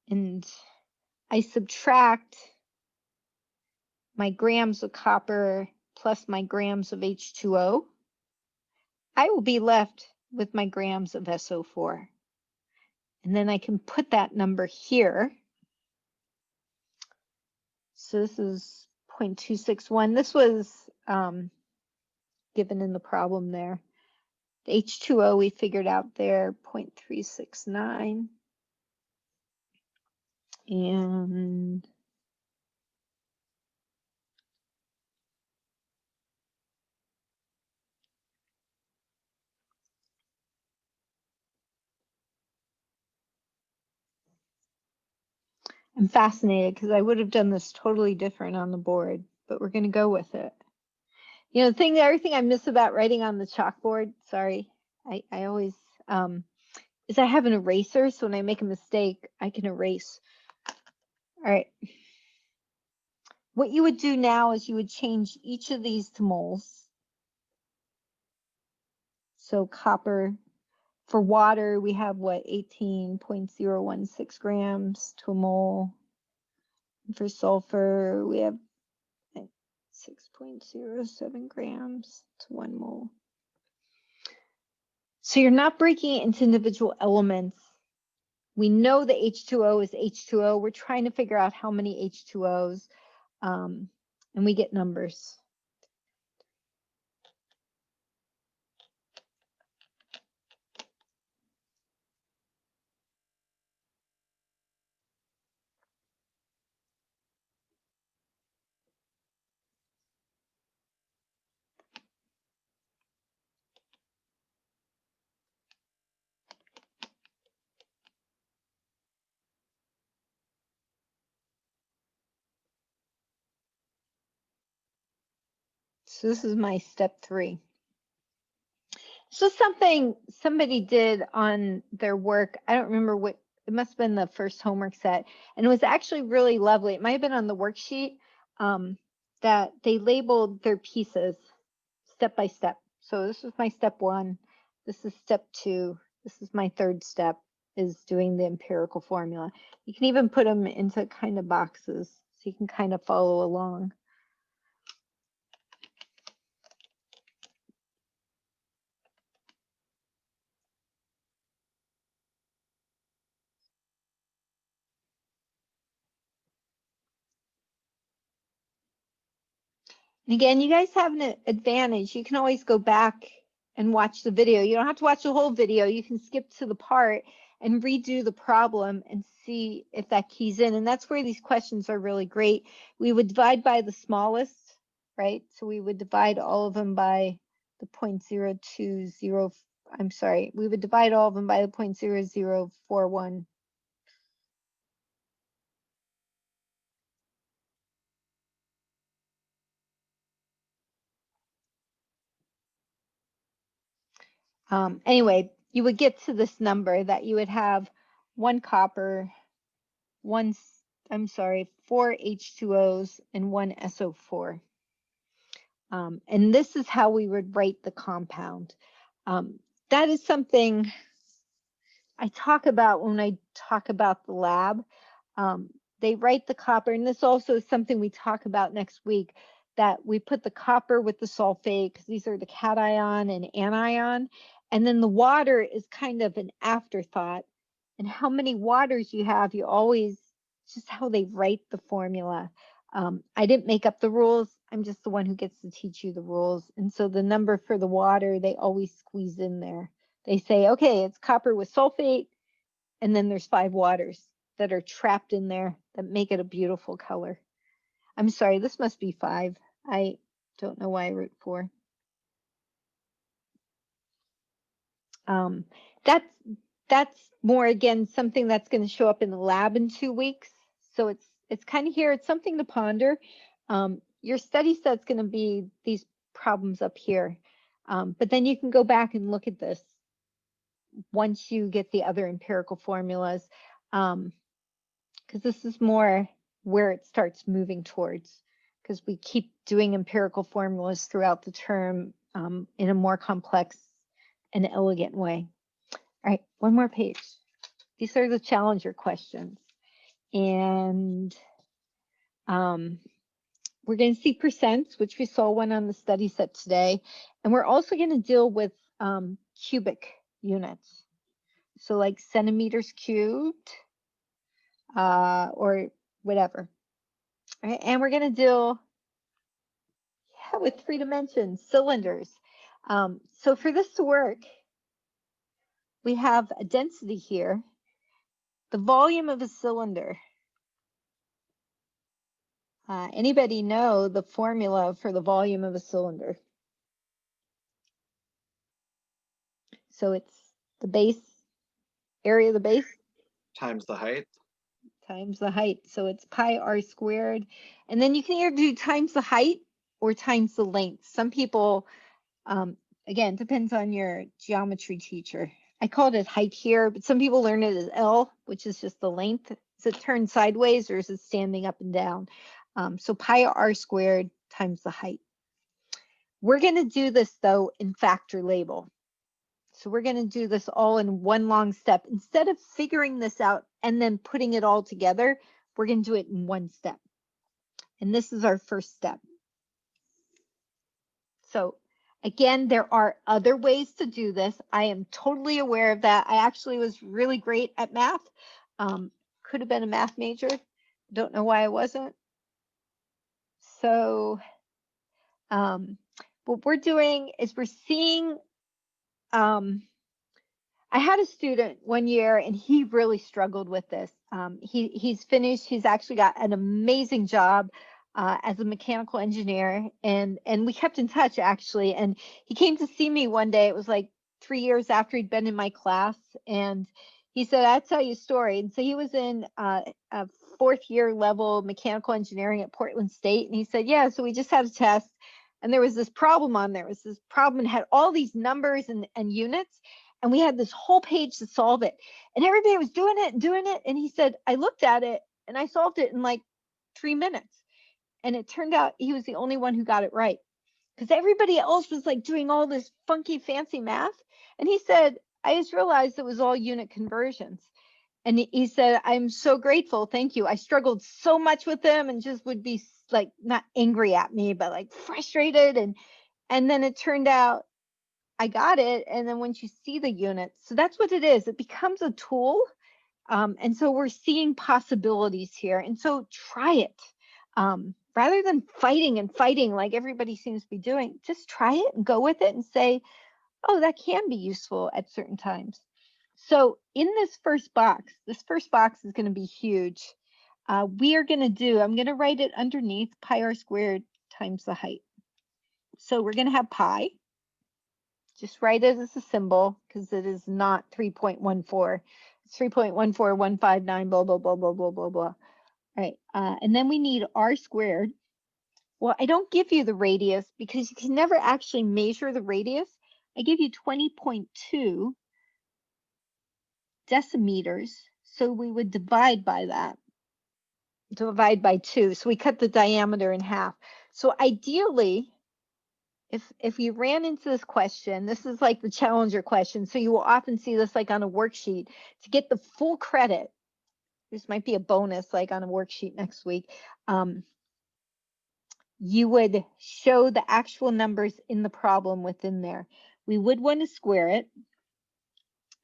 and I subtract my grams of copper plus my grams of H2O, I will be left with my grams of SO4. And then I can put that number here. So this is 0.261. This was given in the problem there. The H2O we figured out there, 0.369. And I'm fascinated because I would have done this totally different on the board, but we're going to go with it. You know, everything I miss about writing on the chalkboard, sorry, I always, is I have an eraser, so when I make a mistake, I can erase. All right. What you would do now is you would change each of these to moles. So copper, for water, we have what, 18.016 grams to a mole. For sulfur, we have 6.07 grams to 1 mole. So you're not breaking it into individual elements. We know the H2O is H2O. We're trying to figure out how many H2Os, and we get numbers. So this is my step 3. So something somebody did on their work, I don't remember what, it must have been the first homework set, and it was actually really lovely. It might have been on the worksheet, that they labeled their pieces step by step. So this is my step 1, this is step 2, this is my 3rd step, is doing the empirical formula. You can even put them into kind of boxes so you can kind of follow along. And again, you guys have an advantage. You can always go back and watch the video. You don't have to watch the whole video. You can skip to the part and redo the problem and see if that keys in. And that's where these questions are really great. We would divide by the smallest, right? So we would divide all of them by the 0.020. I'm sorry. We would divide all of them by the 0.0041. Anyway, you would get to this number that you would have 1 copper, 4 H2Os and 1 SO4. And this is how we would write the compound. That is something I talk about when I talk about the lab. They write the copper, and this also is something we talk about next week, that we put the copper with the sulfate, because these are the cation and anion, and then the water is kind of an afterthought. And how many waters you have, you always, just how they write the formula. I didn't make up the rules. I'm just the one who gets to teach you the rules. And so the number for the water, they always squeeze in there. They say, okay, it's copper with sulfate, and then there's 5 waters that are trapped in there that make it a beautiful color. I'm sorry, this must be 5. I don't know why I wrote 4. That's more, again, something that's going to show up in the lab in 2 weeks. So it's kind of here. It's something to ponder. Your study set's going to be these problems up here. But then you can go back and look at this once you get the other empirical formulas, because this is more where it starts moving towards, because we keep doing empirical formulas throughout the term in a more complex and elegant way. All right, one more page. These are the Challenger questions. And we're going to see percents, which we saw one on the study set today. And we're also going to deal with cubic units. So like centimeters cubed or whatever. All right, and we're going to deal with 3 dimensions, cylinders. So for this to work, we have a density here, the volume of a cylinder. Anybody know the formula for the volume of a cylinder? So it's the base, area of the base. Times the height. Times the height. So it's pi r squared. And then you can either do times the height or times the length. Some people, again, depends on your geometry teacher. I called it height here, but some people learn it as L, which is just the length. Is it turned sideways or is it standing up and down? So pi r squared times the height. We're going to do this, though, in factor label. So we're going to do this all in one long step. Instead of figuring this out and then putting it all together, we're going to do it in one step. And this is our first step. So again, there are other ways to do this. I am totally aware of that. I actually was really great at math. Could have been a math major. Don't know why I wasn't. So what we're doing is we're seeing, I had a student one year and he really struggled with this. He's finished, he's actually got an amazing job as a mechanical engineer, and we kept in touch actually. And he came to see me one day. It was like 3 years after he'd been in my class, and he said, "I'll tell you a story." And so he was in a 4th year level mechanical engineering at Portland State, and he said, "Yeah, so we just had a test, and there was this problem on there. It was this problem and had all these numbers and units, and we had this whole page to solve it, and everybody was doing it. And he said, I looked at it and I solved it in like 3 minutes." And it turned out he was the only one who got it right, because everybody else was like doing all this funky fancy math. And he said, I just realized it was all unit conversions. And he said, I'm so grateful. Thank you. I struggled so much with them and just would be like not angry at me, but like frustrated. And then it turned out I got it. And then once you see the units, so that's what it is. It becomes a tool. And so we're seeing possibilities here. And so try it. Rather than fighting like everybody seems to be doing, just try it and go with it and say, oh, that can be useful at certain times. So in this first box is going to be huge. We are going to do, I'm going to write it underneath pi r squared times the height. So we're going to have pi. Just write it as a symbol because it is not 3.14. It's 3.14159, blah, blah, blah, blah, blah, blah, blah. All right, and then we need r squared. Well, I don't give you the radius because you can never actually measure the radius. I give you 20.2 decimeters. So we would divide by that, divide by 2. So we cut the diameter in half. So ideally, if you ran into this question, this is like the challenger question. So you will often see this like on a worksheet. To get the full credit, this might be a bonus like on a worksheet next week. You would show the actual numbers in the problem within there. We would want to square it.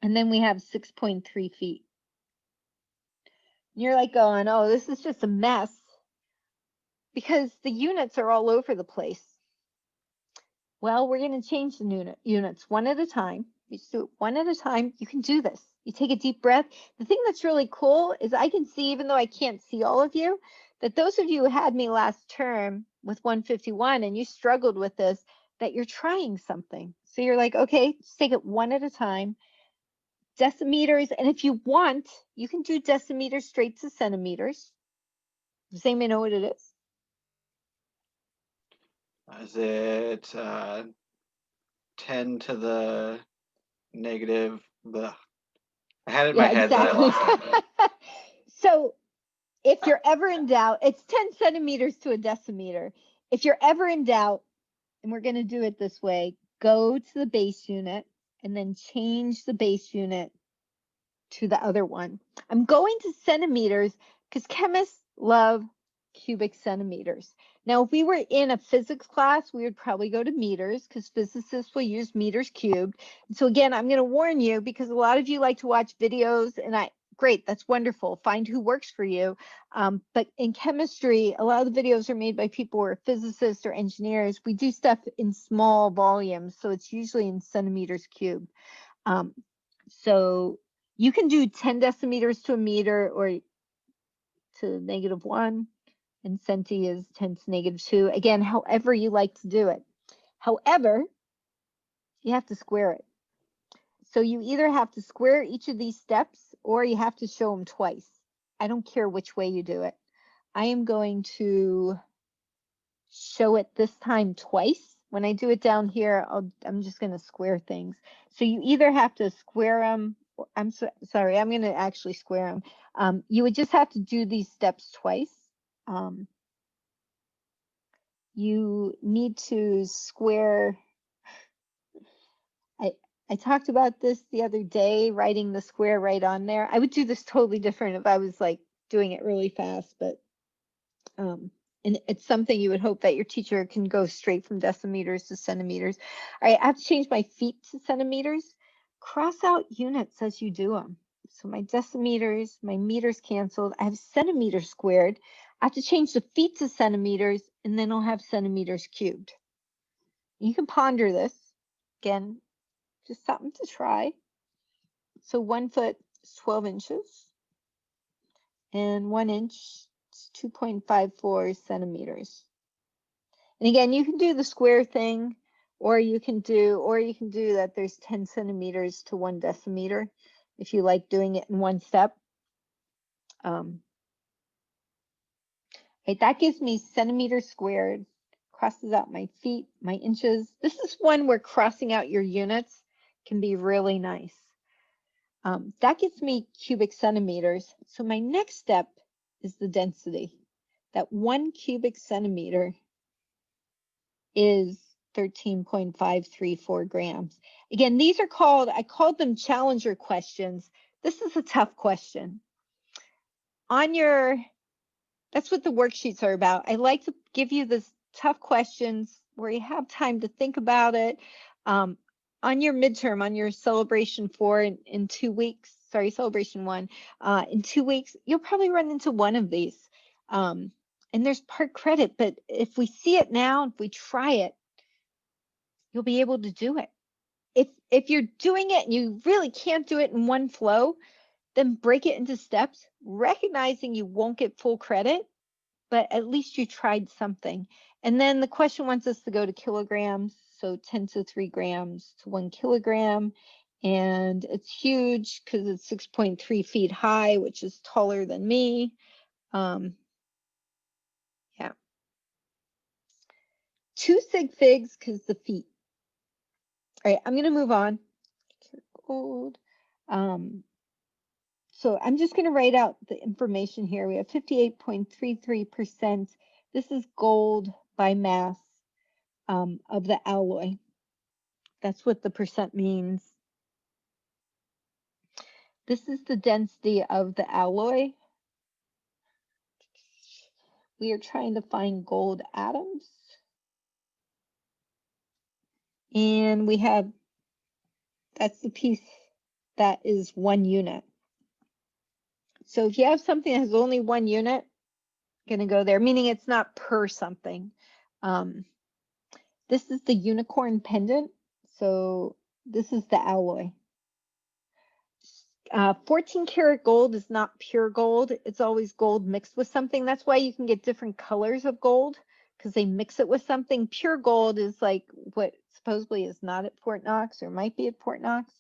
And then we have 6.3 feet. You're like going, oh, this is just a mess, because the units are all over the place. Well, we're going to change the units one at a time. You just do it one at a time. You can do this. You take a deep breath. The thing that's really cool is I can see, even though I can't see all of you, that those of you who had me last term with 151 and you struggled with this, that you're trying something. So you're like, okay, just take it one at a time. Decimeters, and if you want, you can do decimeters straight to centimeters. Does anybody know what it is? Is it 10 to the negative? Bleh. I had it in my head, but I lost it. So if you're ever in doubt, it's 10 centimeters to a decimeter. If you're ever in doubt, and we're going to do it this way, go to the base unit and then change the base unit to the other one. I'm going to centimeters because chemists love cubic centimeters. Now, if we were in a physics class, we would probably go to meters because physicists will use meters cubed. And so again, I'm going to warn you because a lot of you like to watch videos, and great, that's wonderful. Find who works for you. But in chemistry, a lot of the videos are made by people who are physicists or engineers. We do stuff in small volumes, so it's usually in centimeters cubed. So you can do 10 decimeters to a meter or to -1, and centi is 10 to -2. Again, however you like to do it. However, you have to square it. So you either have to square each of these steps or you have to show them twice. I don't care which way you do it. I am going to show it this time twice. When I do it down here, I'm just going to square things. So you either have to square them. Sorry, I'm going to actually square them. You would just have to do these steps twice. You need to square. I talked about this the other day, writing the square right on there. I would do this totally different if I was like doing it really fast, but and it's something you would hope that your teacher can go straight from decimeters to centimeters. All right, I have to change my feet to centimeters. Cross out units as you do them. So my decimeters, my meters canceled. I have centimeters squared. I have to change the feet to centimeters, and then I'll have centimeters cubed. You can ponder this. Again, just something to try. So 1 foot is 12 inches, and 1 inch is 2.54 centimeters. And again, you can do the square thing, or you can do that there's 10 centimeters to 1 decimeter if you like doing it in one step. Right, that gives me centimeters squared, crosses out my feet, my inches. This is one where crossing out your units can be really nice. That gives me cubic centimeters. So my next step is the density. That 1 cubic centimeter is 13.534 grams. Again, these are called, I called them challenger questions. This is a tough question. On your, that's what the worksheets are about. I like to give you this tough questions where you have time to think about it. On your midterm, on your celebration 4 in 2 weeks, sorry, celebration 1, in 2 weeks, you'll probably run into one of these. And there's part credit, but if we see it now, if we try it, you'll be able to do it. If you're doing it and you really can't do it in one flow, then break it into steps, recognizing you won't get full credit, but at least you tried something. And then the question wants us to go to kilograms, so 10 to 3 grams to 1 kilogram. And it's huge because it's 6.3 feet high, which is taller than me. Yeah. 2 sig figs because the feet. All right, I'm going to move on. Gold. So I'm just going to write out the information here. We have 58.33%. This is gold by mass of the alloy. That's what the percent means. This is the density of the alloy. We are trying to find gold atoms. And we have, that's the piece that is 1 unit. So if you have something that has only 1 unit, going to go there, meaning it's not per something. This is the unicorn pendant. So this is the alloy. 14 karat gold is not pure gold. It's always gold mixed with something. That's why you can get different colors of gold, because they mix it with something. Pure gold is like what supposedly is not at Fort Knox or might be at Fort Knox.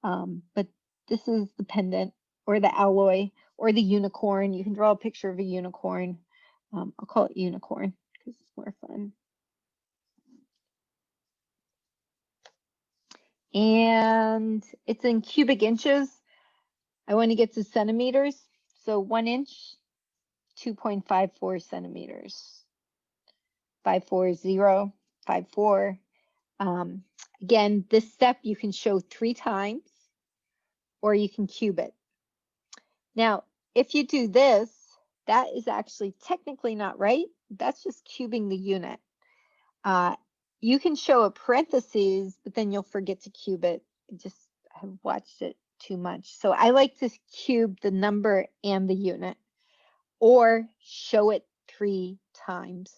But this is the pendant or the alloy or the unicorn. You can draw a picture of a unicorn. I'll call it unicorn because it's more fun. And it's in cubic inches. I want to get to centimeters. So 1 inch, 2.54 centimeters. 540, 54. Again, this step you can show 3 times, or you can cube it. Now, if you do this, that is actually technically not right. That's just cubing the unit. You can show a parentheses, but then you'll forget to cube it. I just have watched it too much. So I like to cube the number and the unit, or show it 3 times.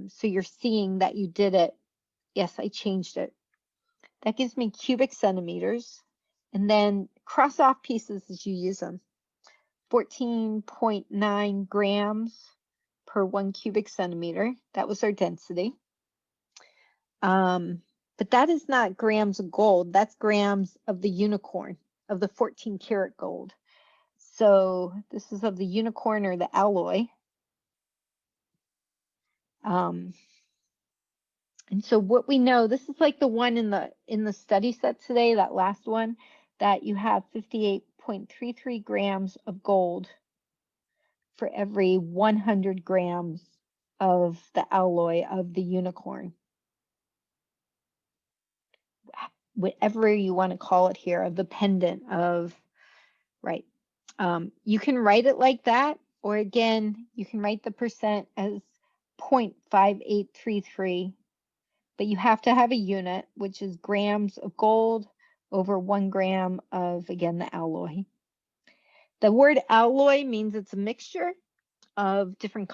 So you're seeing that you did it. Yes, I changed it. That gives me cubic centimeters. And then cross off pieces as you use them. 14.9 grams per 1 cubic centimeter. That was our density. But that is not grams of gold. That's grams of the unicorn, of the 14 karat gold. So this is of the unicorn or the alloy. And so what we know, this is like the one in the study set today, that last one, that you have 58.33 grams of gold for every 100 grams of the alloy of the unicorn. whatever you want to call it here, of the pendant of, right. You can write it like that, or again, you can write the percent as 0.5833, but you have to have a unit, which is grams of gold over 1 gram of, again, the alloy. The word alloy means it's a mixture of different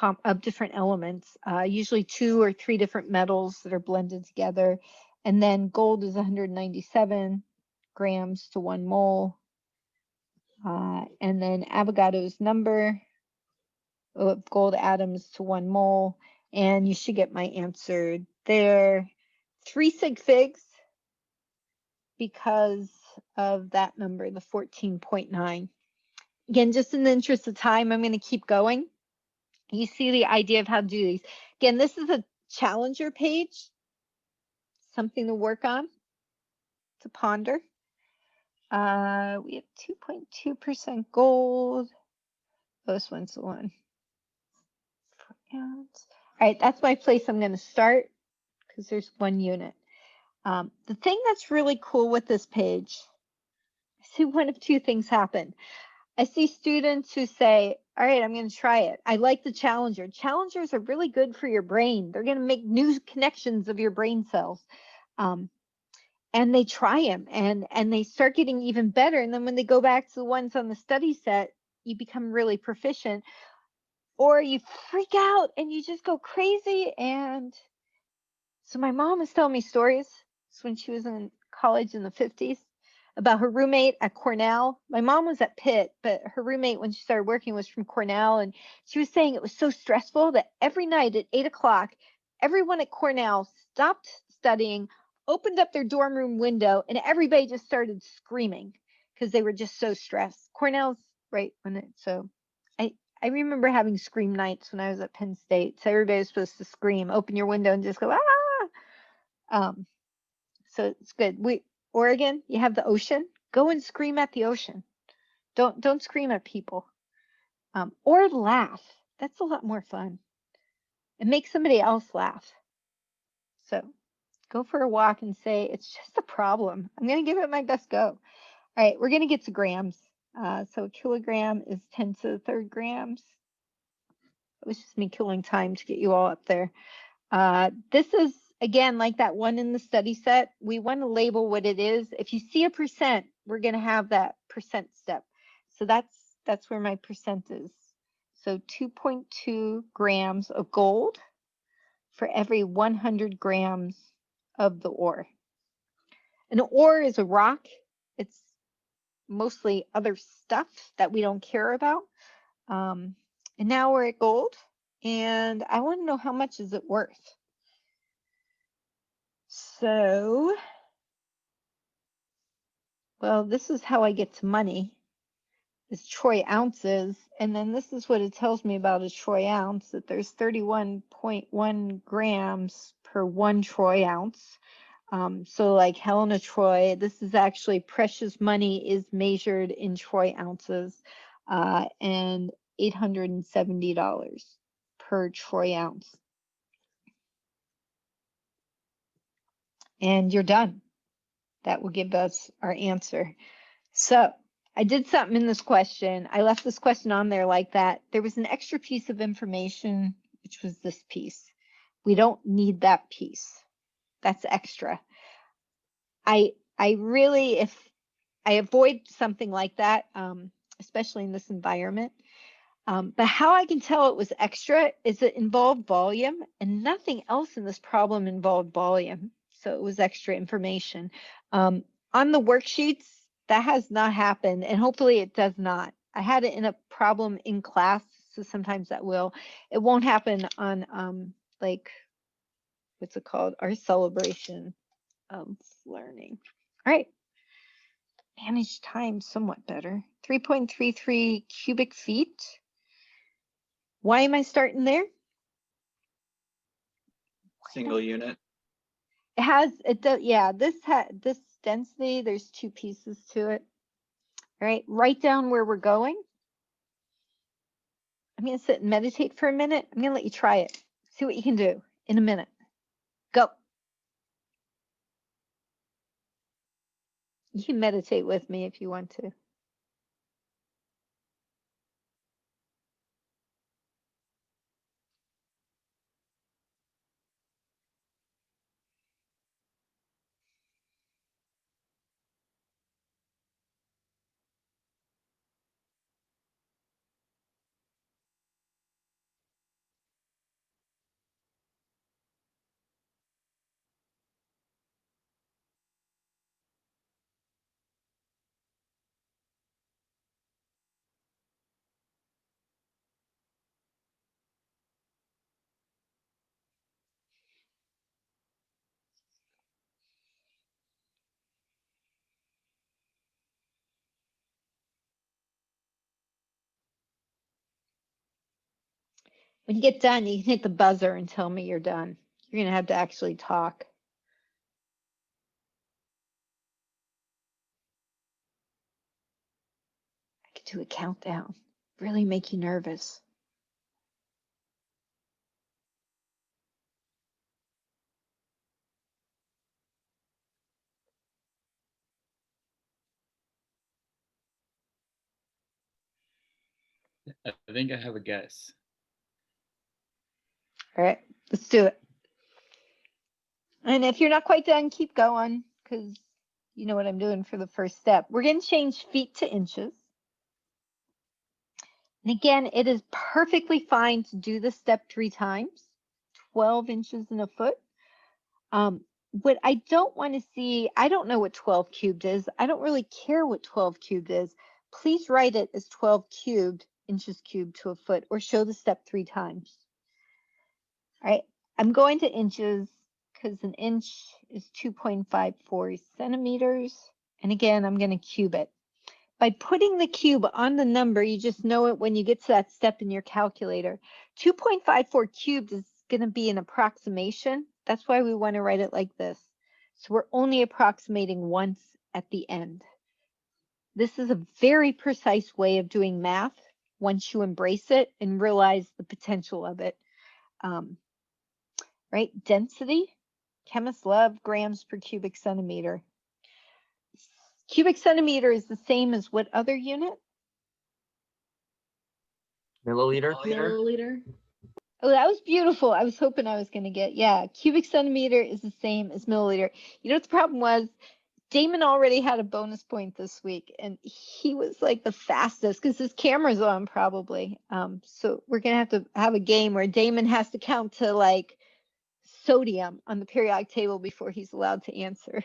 elements, usually 2 or 3 different metals that are blended together. And then gold is 197 grams to 1 mole. And then Avogadro's number of gold atoms to 1 mole. And you should get my answer there. 3 sig figs because of that number, the 14.9. Again, just in the interest of time, I'm going to keep going. You see the idea of how to do these. Again, this is a challenger page, something to work on, to ponder. We have 2.2% gold. This one's the one. All right, that's my place I'm going to start because there's 1 unit. The thing that's really cool with this page, I see one of 2 things happen. I see students who say, all right, I'm going to try it. I like the challenger. Challengers are really good for your brain. They're going to make new connections of your brain cells. And they try them and they start getting even better. And then when they go back to the ones on the study set, you become really proficient. Or you freak out and you just go crazy. And so my mom was telling me stories when she was in college in the 50s. About her roommate at Cornell. My mom was at Pitt, but her roommate when she started working was from Cornell. And she was saying it was so stressful that every night at 8 o'clock, everyone at Cornell stopped studying, opened up their dorm room window, and everybody just started screaming because they were just so stressed. Cornell's right when it, so I remember having scream nights when I was at Penn State. So everybody was supposed to scream, open your window and just go, ah. So it's good. Oregon, you have the ocean. Go and scream at the ocean. Don't scream at people. Or laugh. That's a lot more fun. And make somebody else laugh. So go for a walk and say, it's just a problem. I'm going to give it my best go. All right, we're going to get to grams. So a kilogram is 10 to the 3rd grams. It was just me killing time to get you all up there. This is, again, like that one in the study set, we want to label what it is. If you see a percent, we're going to have that percent step. So that's where my percent is. So 2.2 grams of gold for every 100 grams of the ore. An ore is a rock. It's mostly other stuff that we don't care about. And now we're at gold, and I want to know how much is it worth. So, well, this is how I get to money, is troy ounces. And then this is what it tells me about a troy ounce, that there's 31.1 grams per 1 troy ounce. So like Helena Troy, this is actually precious money is measured in troy ounces, and $870 per troy ounce. And you're done. That will give us our answer. So I did something in this question. I left this question on there like that. There was an extra piece of information, which was this piece. We don't need that piece. That's extra. I really, if I avoid something like that, especially in this environment. But how I can tell it was extra is it involved volume, and nothing else in this problem involved volume. So it was extra information. On the worksheets, that has not happened, and hopefully it does not. I had it in a problem in class, so sometimes that will. It won't happen on like, what's it called? Our celebration of learning. All right. Manage time somewhat better. 3.33 cubic feet. Why am I starting there? Single unit. It has, it does, yeah, this density, there's 2 pieces to it. All right, write down where we're going. I'm going to sit and meditate for a minute. I'm going to let you try it. See what you can do in a minute. Go. You can meditate with me if you want to. When you get done, you can hit the buzzer and tell me you're done. You're going to have to actually talk. I could do a countdown. Really make you nervous. I think I have a guess. All right, let's do it. And if you're not quite done, keep going, because you know what I'm doing for the first step. We're going to change feet to inches. And again, it is perfectly fine to do this step 3 times, 12 inches in a foot. What I don't want to see, I don't know what 12 cubed is. I don't really care what 12 cubed is. Please write it as 12 cubed, inches cubed to a foot, or show the step 3 times. All right, I'm going to inches because an inch is 2.54 centimeters. And again, I'm going to cube it. By putting the cube on the number, you just know it when you get to that step in your calculator. 2.54 cubed is going to be an approximation. That's why we want to write it like this. So we're only approximating once at the end. This is a very precise way of doing math once you embrace it and realize the potential of it. Right? Density, chemists love grams per cubic centimeter. Cubic centimeter is the same as what other unit? Milliliter. Milliliter. Oh, that was beautiful. I was hoping I was going to get, yeah, cubic centimeter is the same as milliliter. You know what the problem was? Damon already had a bonus point this week, and he was like the fastest because his camera's on probably. So we're going to have a game where Damon has to count to like sodium on the periodic table before he's allowed to answer.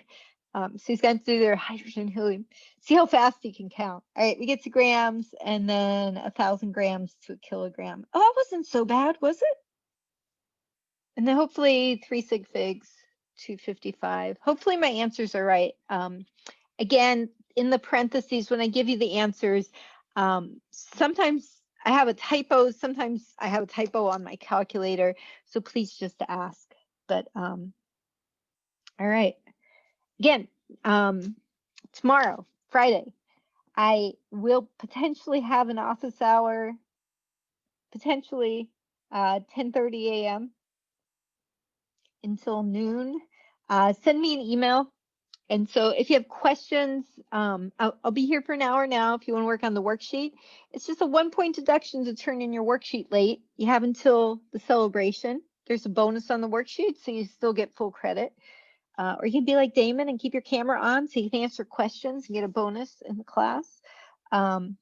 So he's got to do their hydrogen, helium. See how fast he can count. All right, we get to grams and then 1,000 grams to a kilogram. Oh, that wasn't so bad, was it? And then hopefully 3 sig figs, 255. Hopefully my answers are right. Again, in the parentheses, when I give you the answers, sometimes I have a typo. Sometimes I have a typo on my calculator. So please just ask. But all right. Again, tomorrow, Friday, I will potentially have an office hour, potentially 10:30 a.m. until noon. Send me an email. And so if you have questions, I'll be here for an hour now if you want to work on the worksheet. It's just a 1-point deduction to turn in your worksheet late. You have until the celebration. There's a bonus on the worksheet, so you still get full credit. Or you can be like Damon and keep your camera on so you can answer questions and get a bonus in the class. And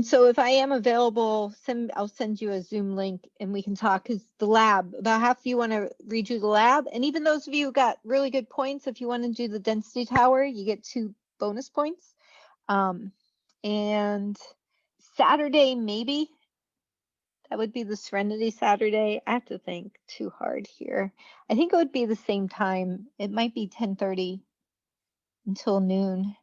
so if I am available, I'll send you a Zoom link and we can talk, because the lab, about half of you want to redo the lab. And even those of you who got really good points, if you want to do the density tower, you get 2 bonus points. And Saturday, maybe. That would be the Serenity Saturday. I have to think too hard here. I think it would be the same time. It might be 10:30 until noon.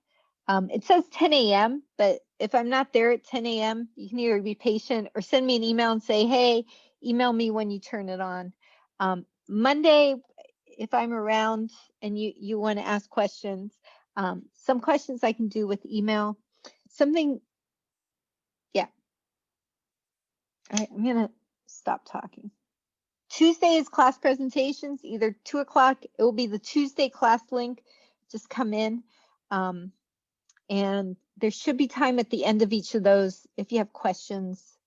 It says 10 a.m., but if I'm not there at 10 a.m., you can either be patient or send me an email and say, hey, email me when you turn it on. Monday, if I'm around and you want to ask questions, some questions I can do with email. Something, yeah. All right, I'm going to stop talking. Tuesday is class presentations, either 2 o'clock. It will be the Tuesday class link just come in. And there should be time at the end of each of those if you have questions.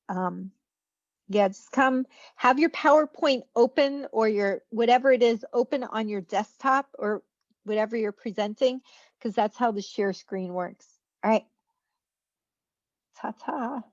Yeah, just come, have your PowerPoint open or your whatever it is open on your desktop or whatever you're presenting, because that's how the share screen works. All right. Ta-ta.